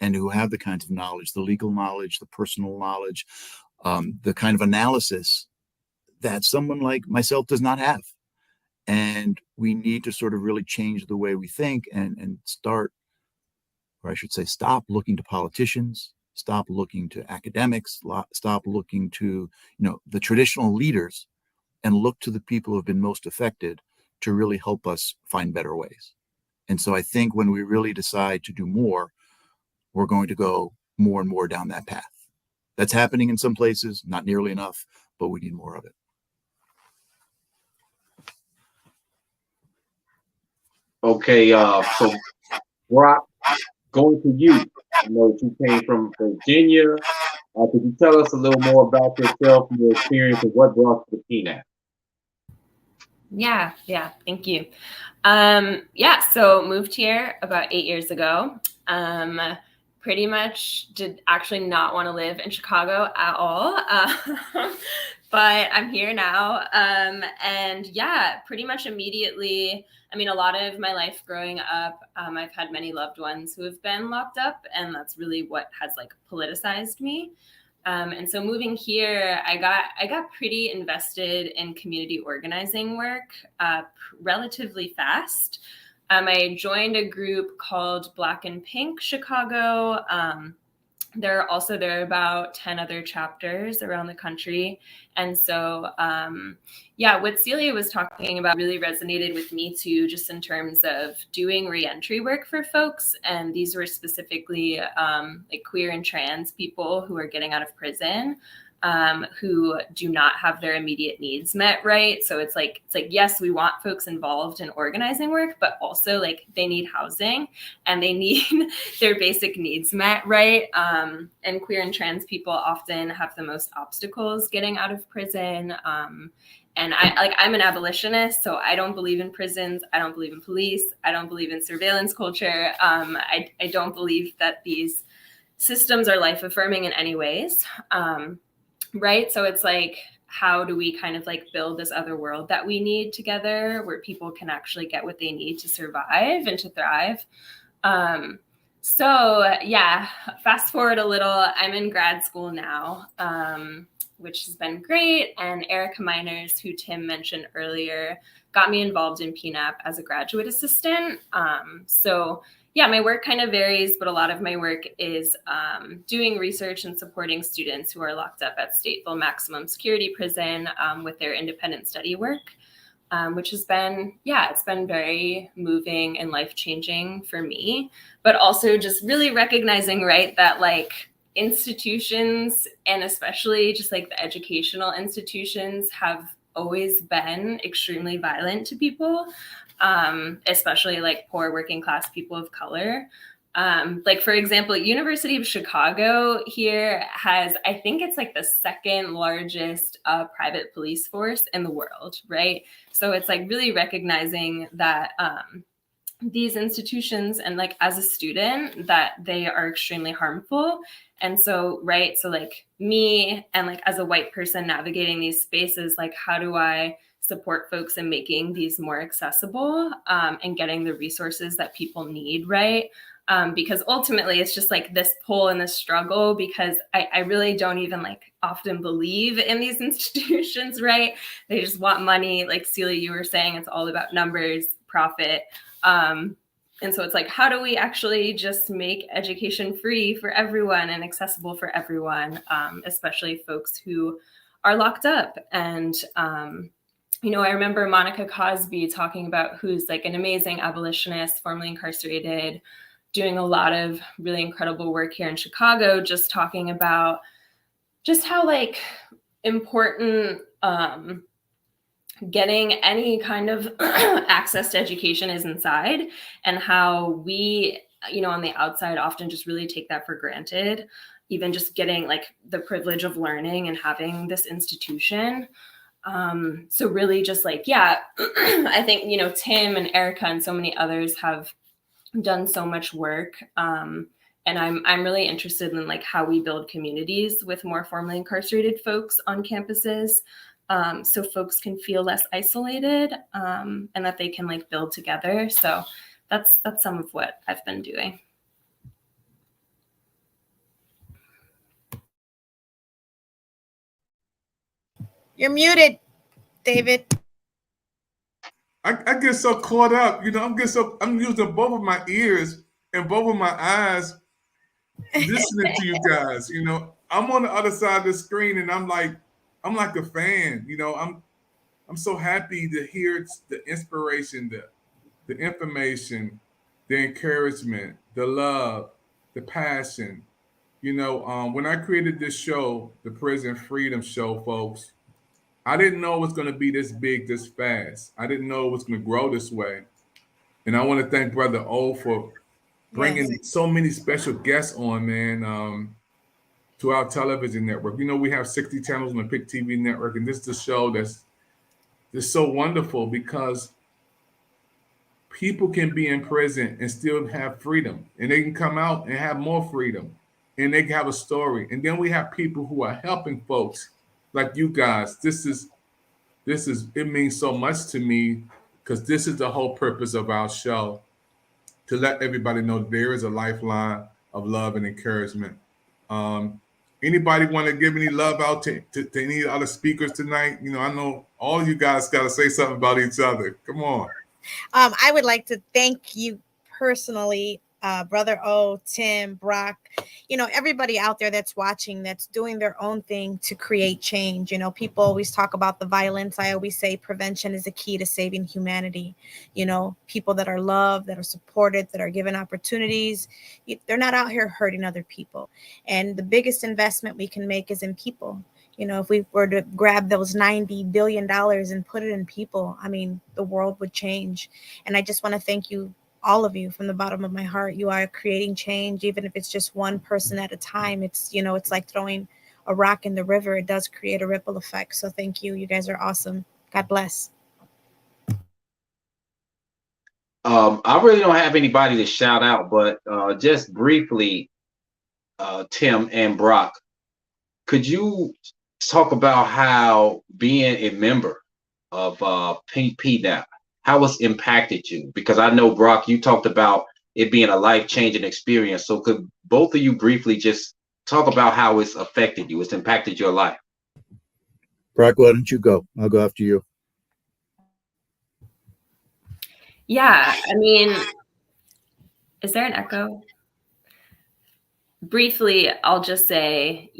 and who have the kinds of knowledge, the legal knowledge, the personal knowledge, the kind of analysis that someone like myself does not have. And we need to sort of really change the way we think and start, or I should say, stop looking to politicians, stop looking to academics, stop looking to, the traditional leaders, and look to the people who have been most affected to really help us find better ways. And so I think when we really decide to do more, we're going to go more and more down that path. That's happening in some places, not nearly enough, but we need more of it. Okay, so Brock, going to you. I know that you came from Virginia. Could you tell us a little more about yourself and your experience and what brought you to PNAP? Yeah, thank you. So moved here about 8 years ago. pretty much did actually not want to live in Chicago at all. But I'm here now. And yeah, pretty much immediately, I mean, a lot of my life growing up, I've had many loved ones who have been locked up, and that's really what has like politicized me. And so moving here, I got pretty invested in community organizing work relatively fast. I joined a group called Black and Pink Chicago. There are about 10 other chapters around the country. And so, yeah, what Celia was talking about really resonated with me too, just in terms of doing reentry work for folks. And these were specifically like queer and trans people who are getting out of prison, who do not have their immediate needs met, right? So it's like, yes, we want folks involved in organizing work, but also like they need housing and they need their basic needs met, right? And queer and trans people often have the most obstacles getting out of prison. And I'm an abolitionist, so I don't believe in prisons. I don't believe in police. I don't believe in surveillance culture. I don't believe that these systems are life affirming in any ways. Right. So it's like, how do we kind of like build this other world that we need together where people can actually get what they need to survive and to thrive? So yeah, fast forward a little, I'm in grad school now, which has been great. And Erica Miners, who Tim mentioned earlier, got me involved in PNAP as a graduate assistant. So yeah, my work kind of varies, but a lot of my work is doing research and supporting students who are locked up at Stateville Maximum Security Prison with their independent study work, which has been, yeah, it's been very moving and life-changing for me, but also just really recognizing, right, that like institutions, and especially just like the educational institutions, have always been extremely violent to people. Especially like poor working class people of color. Like for example, University of Chicago here has, I think it's like the second largest private police force in the world, right? So it's like really recognizing that these institutions, and like as a student, that they are extremely harmful. And so, right, so like me and like as a white person navigating these spaces, like how do I support folks in making these more accessible and getting the resources that people need, right? Because ultimately it's just like this pull and this struggle, because I really don't even like often believe in these institutions, right? They just want money. Like Celia, you were saying, it's all about numbers, profit. And so it's like, how do we actually just make education free for everyone and accessible for everyone, especially folks who are locked up? And you know, I remember Monica Cosby talking about, who's like an amazing abolitionist, formerly incarcerated, doing a lot of really incredible work here in Chicago, just talking about just how like important getting any kind of access to education is inside, and how we, you know, on the outside often just really take that for granted, even just getting like the privilege of learning and having this institution. So really just like, yeah, I think, you know, Tim and Erica and so many others have done so much work. And I'm really interested in like how we build communities with more formerly incarcerated folks on campuses, so folks can feel less isolated, and that they can like build together. So that's some of what I've been doing. You're muted, David. I get so caught up, you know. I'm using both of my ears and both of my eyes listening to you guys. You know, I'm on the other side of the screen, and I'm like a fan. You know, I'm so happy to hear the inspiration, the information, the encouragement, the love, the passion. You know, when I created this show, the Prison Freedom Show, folks, I didn't know it was going to be this big, this fast. I didn't know it was going to grow this way. And I want to thank Brother O for bringing so many special guests on, man, to our television network. You know, we have 60 channels on the PIC TV network, and this is a show that's so wonderful because, people can be in prison and still have freedom, and they can come out and have more freedom, and they can have a story. And then we have people who are helping folks like you guys. This is it means so much to me because this is the whole purpose of our show, to let everybody know there is a lifeline of love and encouragement. Um, Anybody want to give any love out to any other speakers tonight? I know all you guys got to say something about each other. Come on. I would like to thank you personally, Brother O, Tim, Brock, everybody out there that's watching, that's doing their own thing to create change. People always talk about the violence. I always say prevention is the key to saving humanity. People that are loved, that are supported, that are given opportunities, they're not out here hurting other people. And the biggest investment we can make is in people. If we were to grab those $90 billion and put it in people, the world would change. And I just want to thank you, all of you, from the bottom of my heart. You are creating change, even if it's just one person at a time. It's like throwing a rock in the river. It does create a ripple effect. So thank you. You guys are awesome. God bless. I really don't have anybody to shout out, but just briefly, Tim and Brock, could you talk about how being a member of PNAP, how it's impacted you? Because I know, Brock, you talked about it being a life-changing experience. So could both of you briefly just talk about how it's affected you, it's impacted your life? Brock, why don't you go? I'll go after you. Yeah, is there an echo? Briefly, I'll just say,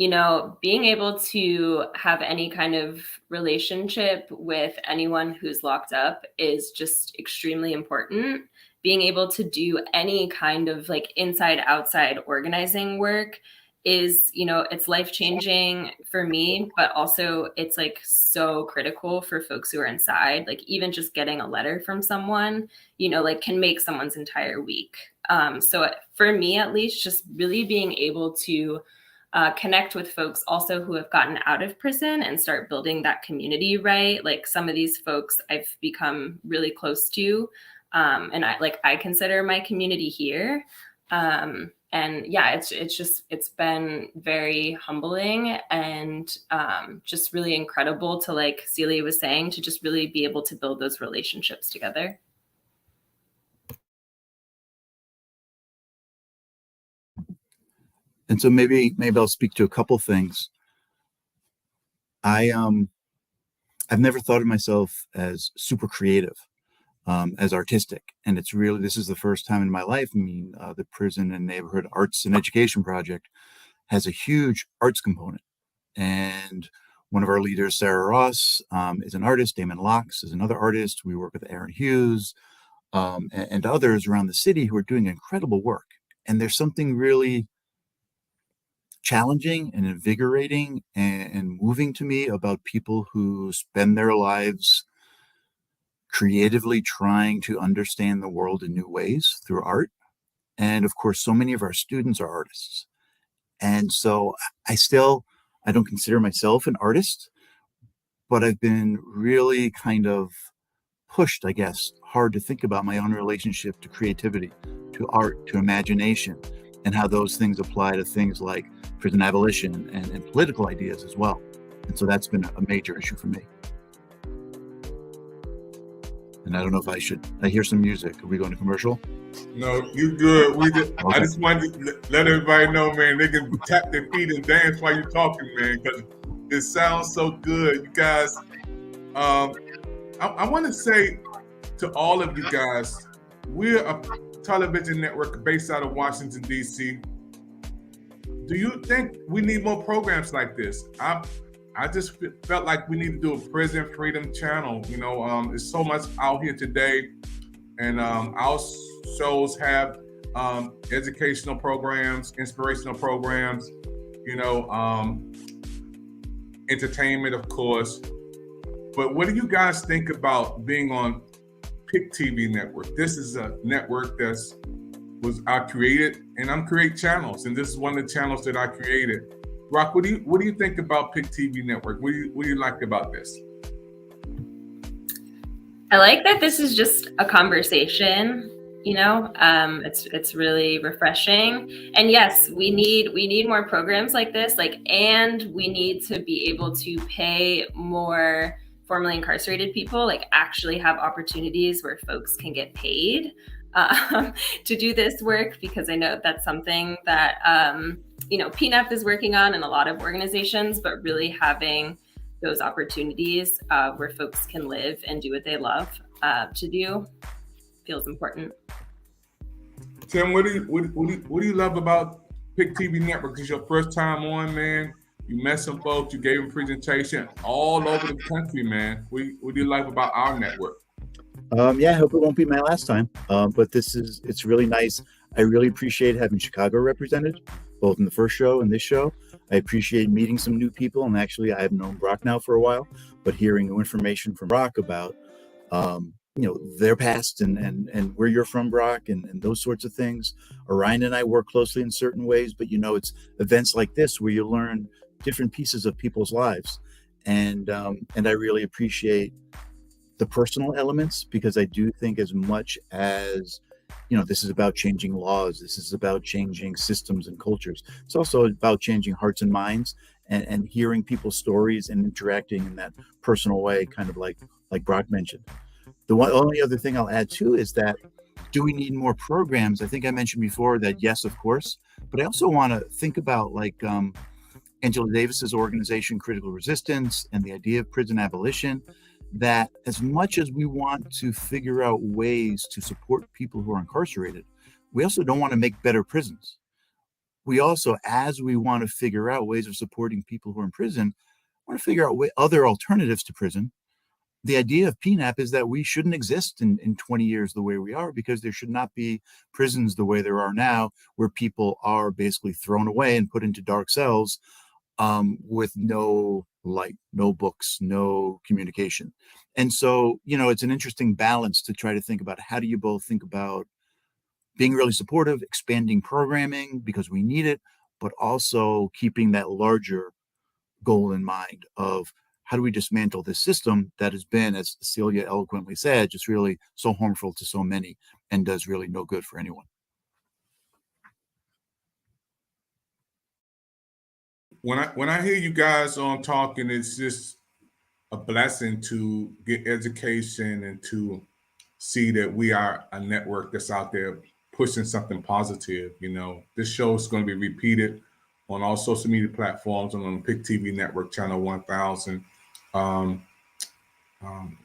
being able to have any kind of relationship with anyone who's locked up is just extremely important. Being able to do any kind of inside outside organizing work is, it's life-changing for me, but also it's so critical for folks who are inside. Even just getting a letter from someone, can make someone's entire week. So for me, at least, just really being able to connect with folks also who have gotten out of prison and start building that community, right? Some of these folks I've become really close to, and I consider my community here. And yeah, it's been very humbling and just really incredible to, like Celia was saying, to just really be able to build those relationships together. And so maybe I'll speak to a couple things. I've never thought of myself as super creative, as artistic, and this is the first time in my life. The Prison and Neighborhood Arts and Education Project has a huge arts component, and one of our leaders, Sarah Ross, is an artist. Damon Locks is another artist. We work with Aaron Hughes and others around the city who are doing incredible work. And there's something really challenging and invigorating and moving to me about people who spend their lives creatively trying to understand the world in new ways through art. And of course, so many of our students are artists. And so I don't consider myself an artist, but I've been really kind of pushed, I guess, hard to think about my own relationship to creativity, to art, to imagination, and how those things apply to things like prison abolition and political ideas as well. And so that's been a major issue for me. And I don't know if I hear some music. Are we going to commercial? No, you good. Okay. I just wanted to let everybody know, man, they can tap their feet and dance while you're talking, man, because it sounds so good. You guys, I want to say to all of you guys, we're a television network based out of Washington, D.C. Do you think we need more programs like this? I just felt like we need to do a prison freedom channel. There's so much out here today, and our shows have educational programs, inspirational programs, entertainment, of course. But what do you guys think about being on PIC TV network? This is a network I created, and I'm creating channels, and this is one of the channels that I created. Rock, what do you think about PIC TV network? What do you like about this? I like that this is just a conversation. It's really refreshing. And yes, we need more programs like this. And we need to be able to pay more formerly incarcerated people, actually have opportunities where folks can get paid to do this work, because I know that's something that PNAP is working on and a lot of organizations, but really having those opportunities where folks can live and do what they love to do feels important. Tim, what do you love about Pick TV Network? This is your first time on, man. You met some folks. You gave them presentation all over the country, man. What do you like about our network? Yeah, I hope it won't be my last time. But it's really nice. I really appreciate having Chicago represented, both in the first show and this show. I appreciate meeting some new people. And actually, I've known Brock now for a while, but hearing new information from Brock about, their past and where you're from, Brock, and those sorts of things. Orion and I work closely in certain ways, but it's events like this where you learn different pieces of people's lives. And I really appreciate the personal elements, because I do think as much as, this is about changing laws, this is about changing systems and cultures. It's also about changing hearts and minds and hearing people's stories and interacting in that personal way, kind of like Brock mentioned. The only other thing I'll add too is that, do we need more programs? I think I mentioned before that yes, of course, but I also want to think about Angela Davis's organization, Critical Resistance, and the idea of prison abolition, that as much as we want to figure out ways to support people who are incarcerated, we also don't want to make better prisons. We also, as we want to figure out ways of supporting people who are in prison, want to figure out other alternatives to prison. The idea of PNAP is that we shouldn't exist in 20 years the way we are, because there should not be prisons the way there are now, where people are basically thrown away and put into dark cells with no light, no books, no communication. And so, it's an interesting balance to try to think about, how do you both think about being really supportive, expanding programming because we need it, but also keeping that larger goal in mind of, how do we dismantle this system that has been, as Celia eloquently said, just really so harmful to so many and does really no good for anyone. When I hear you guys on talking, it's just a blessing to get education and to see that we are a network that's out there pushing something positive. This show is going to be repeated on all social media platforms and on the Pick TV Network channel 1000.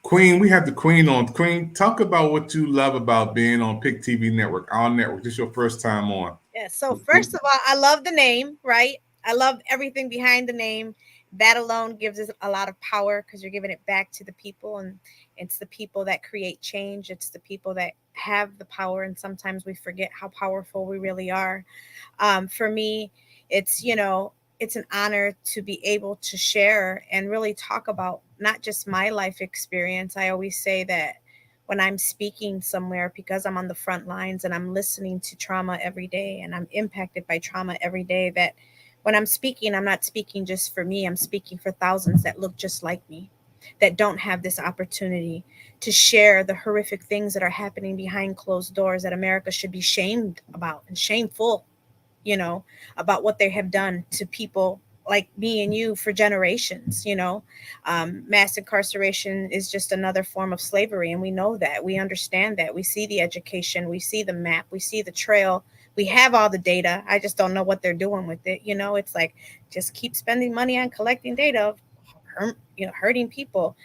Queen, we have the Queen on. Queen, talk about what you love about being on Pick TV Network, our network. This is your first time on. Yeah. So first of all, I love the name, right? I love everything behind the name. That alone gives us a lot of power, because you're giving it back to the people, and it's the people that create change. It's the people that have the power, and sometimes we forget how powerful we really are. For me, it's it's an honor to be able to share and really talk about not just my life experience. I always say that when I'm speaking somewhere, because I'm on the front lines and I'm listening to trauma every day and I'm impacted by trauma every day, that when I'm speaking, I'm not speaking just for me. I'm speaking for thousands that look just like me, that don't have this opportunity to share the horrific things that are happening behind closed doors, that America should be shamed about and shameful, about what they have done to people like me and you for generations. Mass incarceration is just another form of slavery, and we know that. We understand that. We see the education, we see the map, we see the trail, we have all the data. I just don't know what they're doing with it. It's like, just keep spending money on collecting data of hurting people.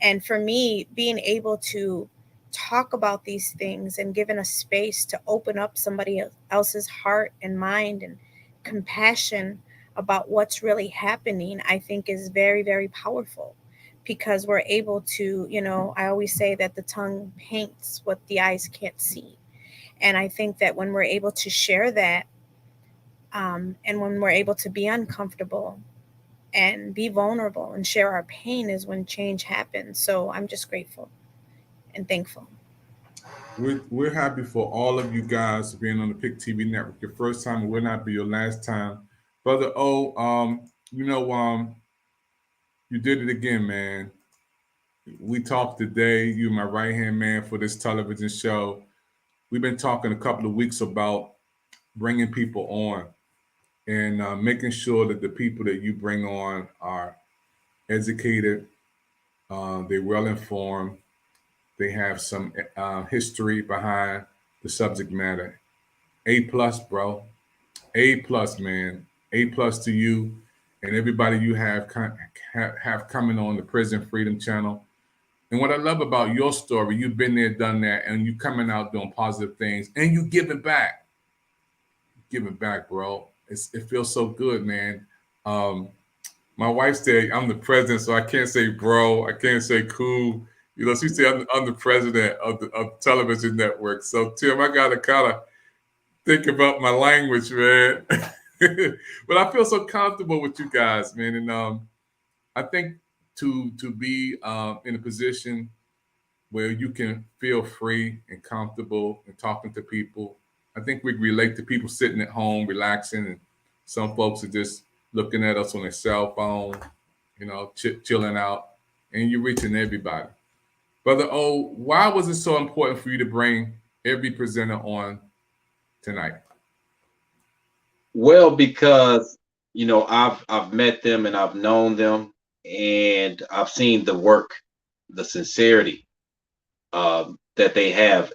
And for me, being able to talk about these things and given a space to open up somebody else's heart and mind and compassion about what's really happening, I think is very, very powerful, because we're able to, I always say that the tongue paints what the eyes can't see. And I think that when we're able to share that, and when we're able to be uncomfortable and be vulnerable and share our pain, is when change happens. So I'm just grateful and thankful. We're happy for all of you guys being on the Pick TV Network. Your first time, it will not be your last time. Brother O, you did it again, man. we talked today. You're my right-hand man for this television show. We've been talking a couple of weeks about bringing people on and making sure that the people that you bring on are educated, they're well informed, they have some history behind the subject matter. A plus, bro. A plus, man. A plus to you and everybody you have coming on the Prison Freedom Channel. And what I love about your story, you've been there, done that, and you coming out doing positive things, and you giving back. Giving back, bro. It feels so good, man. My wife said I'm the president, so I can't say bro. I can't say cool. You know, she said I'm the president of the television network. So Tim, I gotta kind of think about my language, man. But I feel so comfortable with you guys, man. And I think to be in a position where you can feel free and comfortable and talking to people. I think we relate to people sitting at home, relaxing, and some folks are just looking at us on their cell phone, you know, chilling out, and you're reaching everybody. Brother O, why was it so important for you to bring every presenter on tonight? Well, because I've met them and I've known them, and I've seen the work, the sincerity that they have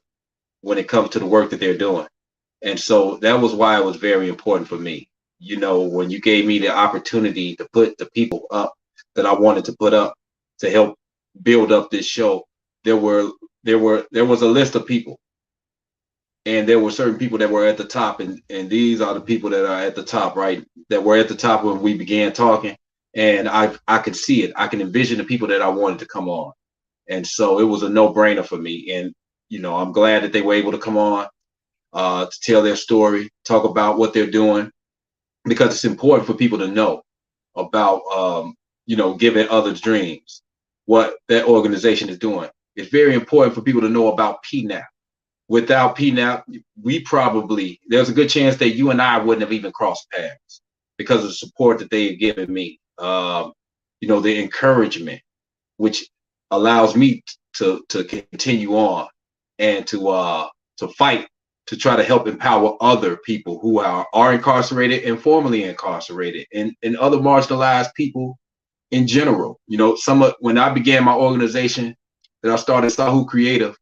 when it comes to the work that they're doing. And so that was why it was very important for me. You know, when you gave me the opportunity to put the people up that I wanted to put up to help build up this show, there was a list of people, and there were certain people that were at the top, and these are the people that are at the top, right? That were at the top when we began talking, and I could see it. I can envision the people that I wanted to come on, and so it was a no-brainer for me. And I'm glad that they were able to come on to tell their story, talk about what they're doing, because it's important for people to know about giving others dreams, what that organization is doing. It's very important for people to know about PNAP. Without PNAP, there's a good chance that you and I wouldn't have even crossed paths because of the support that they've given me. The encouragement, which allows me to continue on and to fight to try to help empower other people who are incarcerated and formerly incarcerated, and other marginalized people in general. When I began my organization that I started, Sahu Creative,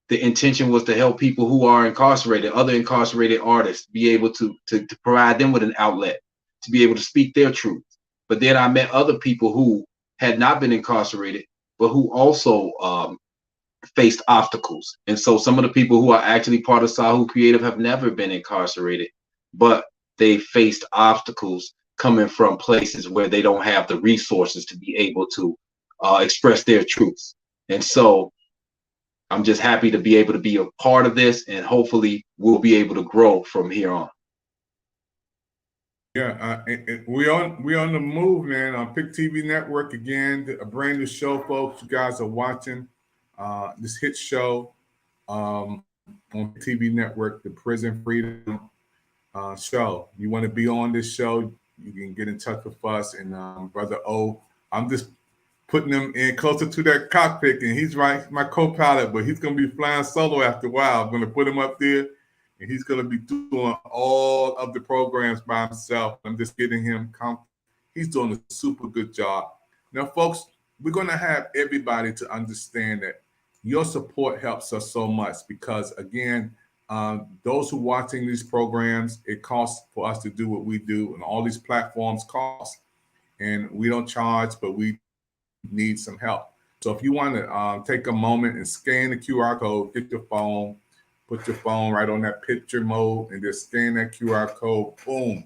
the intention was to help people who are incarcerated, other incarcerated artists, be able to provide them with an outlet to be able to speak their truth. But then I met other people who had not been incarcerated, but who also faced obstacles. And so some of the people who are actually part of Sahu Creative have never been incarcerated, but they faced obstacles coming from places where they don't have the resources to be able to express their truths. And so I'm just happy to be able to be a part of this, and hopefully we'll be able to grow from here on. Yeah, we on the move, man. On Pick TV Network again, a brand new show, folks. You guys are watching this hit show on TV Network, the Prison Freedom Show. You want to be on this show, you can get in touch with us. And Brother O, I'm just putting him in closer to that cockpit, and he's my co-pilot, but he's going to be flying solo after a while. I'm going to put him up there, and he's going to be doing all of the programs by himself. I'm just getting him comfortable. He's doing a super good job. Now, folks, we're going to have everybody to understand that your support helps us so much because, again, those who are watching these programs, it costs for us to do what we do, and all these platforms cost. And we don't charge, but we need some help. So if you want to take a moment and scan the QR code, get your phone, put your phone right on that picture mode, and just scan that QR code, boom.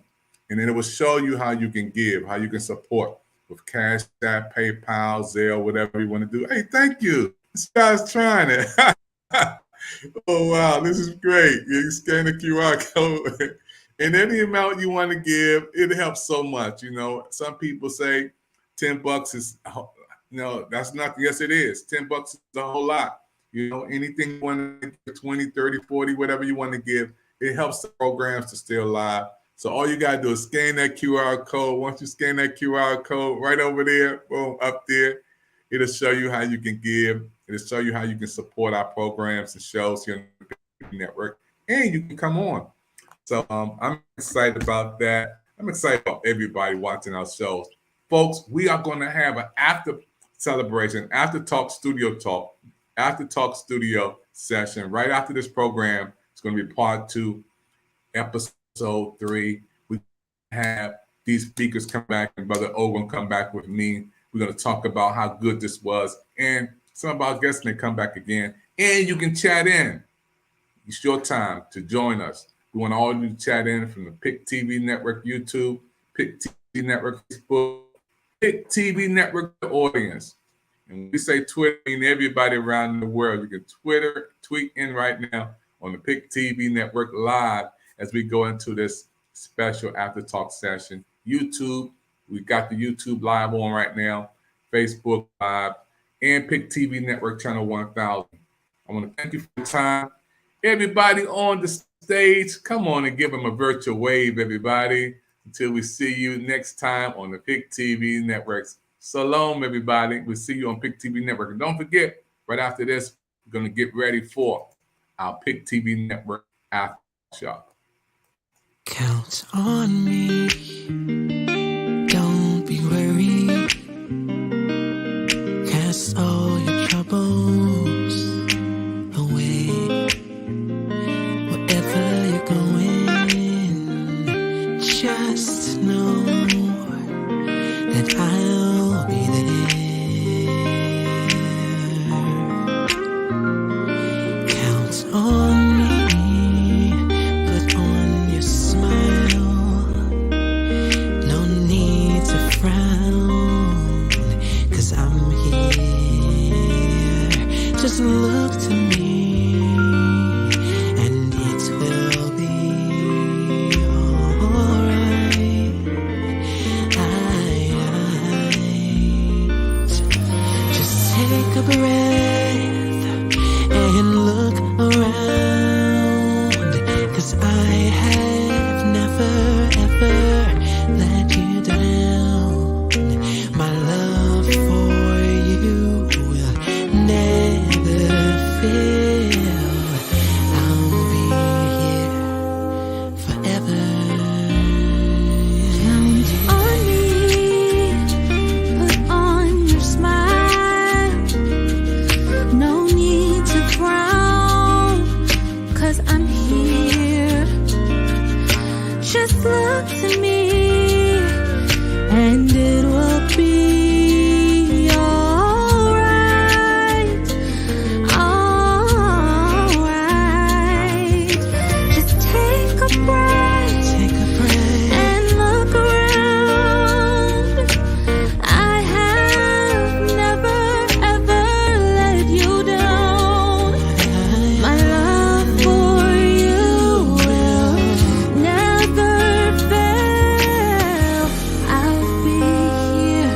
And then it will show you how you can give, how you can support with Cash App, PayPal, Zelle, whatever you want to do. Hey, thank you. This guy's trying it. Oh, wow, this is great. You scan the QR code. And any amount you want to give, it helps so much. Some people say $10 is, no, that's not, yes, it is. $10 is a whole lot. Anything you want to give, 20, 30, 40, whatever you want to give, it helps the programs to stay alive. So all you got to do is scan that QR code. Once you scan that QR code right over there, boom, up there, It'll show you how you can give. It'll show you how you can support our programs and shows here on the Big Network, and you can come on. So I'm excited about that. I'm excited about everybody watching our shows. Folks, we are going to have an after celebration, after talk studio session right after this program. It's going to be part 2, episode 3. We have these speakers come back, and Brother O will come back with me. We're going to talk about how good this was, and some of our guests may come back again, and you can chat in. It's your time to join us. We want all of you to chat in from the PIC TV Network YouTube, PIC TV Network Facebook, PIC TV Network audience. And when we say Twitter, I mean everybody around the world. You can tweet in right now on the PIC TV Network live as we go into this special after talk session. YouTube, we got the YouTube live on right now, Facebook live, and PIC TV Network channel 1000. I want to thank you for your time. Everybody on the stage, come on and give them a virtual wave, everybody, until we see you next time on the PIC TV Networks. Shalom, everybody. We'll see you on PIC TV Network. And don't forget, right after this, we're going to get ready for our PIC TV Network after show. Count on me. Don't be worried. Cast all your troubles away. Wherever you're going, just know that I'll be there. Count on me. Put on your smile. No need to frown, 'cause I'm here. Just look to me, and it will be alright. Just take a breath and look around, 'cause I have never ever let you down. My love for you will never fail. I'll be here forever. Count on me, put on your smile. No need to frown, 'cause I'm here. Just look to me, and it will be alright. Alright. Just take a breath. And look around. I have never ever let you down. My love for you will never fail. I'll be here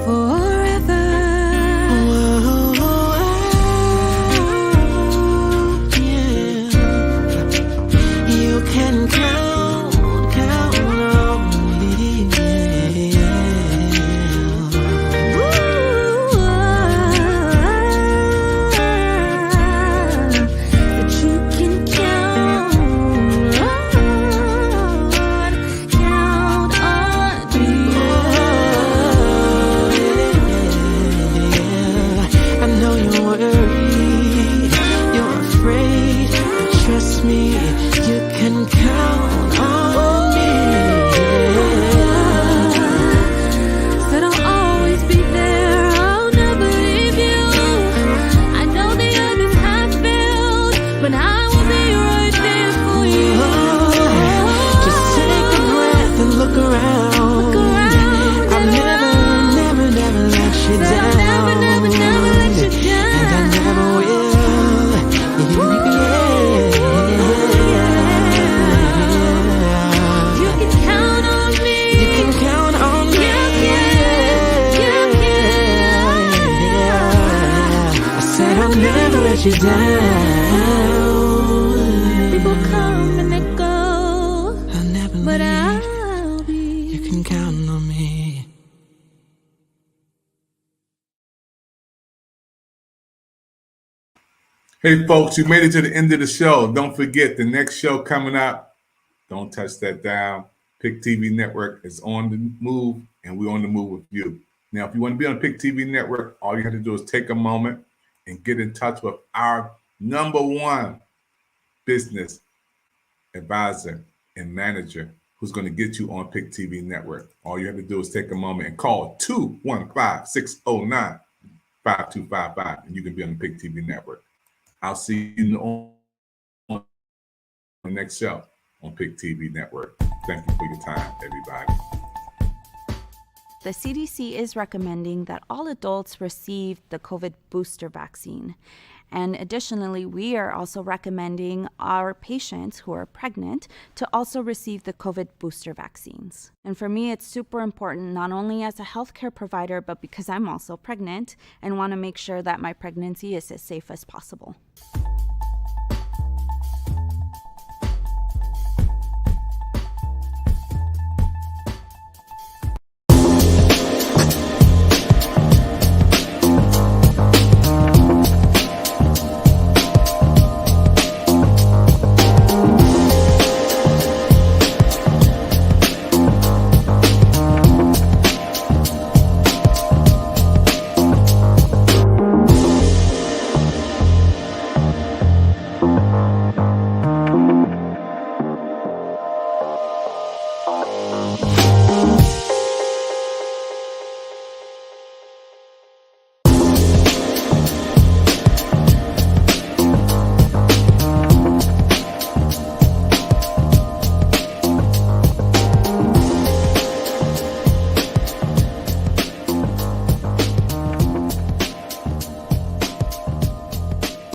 forever. You can count on me. But you can count on me. I know you're worried, you're afraid, but trust me, you can count on me. Said I'll always be there, I'll never leave you. I know the others have failed, but I will be right there for you. Just take a breath and look around. I'll never let you down. Never let you down. And I never will. You can count on me. You can count on me. I said I'll never let you down. People come and they go, I'll never but leave. I'll be. You can count on me. Hey, folks, you made it to the end of the show. Don't forget the next show coming up. Don't touch that dial. Pick TV Network is on the move, and we're on the move with you. Now, if you want to be on Pick TV Network, all you have to do is take a moment and get in touch with our #1 business advisor and manager who's going to get you on Pick TV Network. All you have to do is take a moment and call 215-609-5255, and you can be on the Pick TV Network. I'll see you on the next show on Pick TV Network. Thank you for your time, everybody. The CDC is recommending that all adults receive the COVID booster vaccine. And additionally, we are also recommending our patients who are pregnant to also receive the COVID booster vaccines. And for me, it's super important, not only as a healthcare provider, but because I'm also pregnant and want to make sure that my pregnancy is as safe as possible.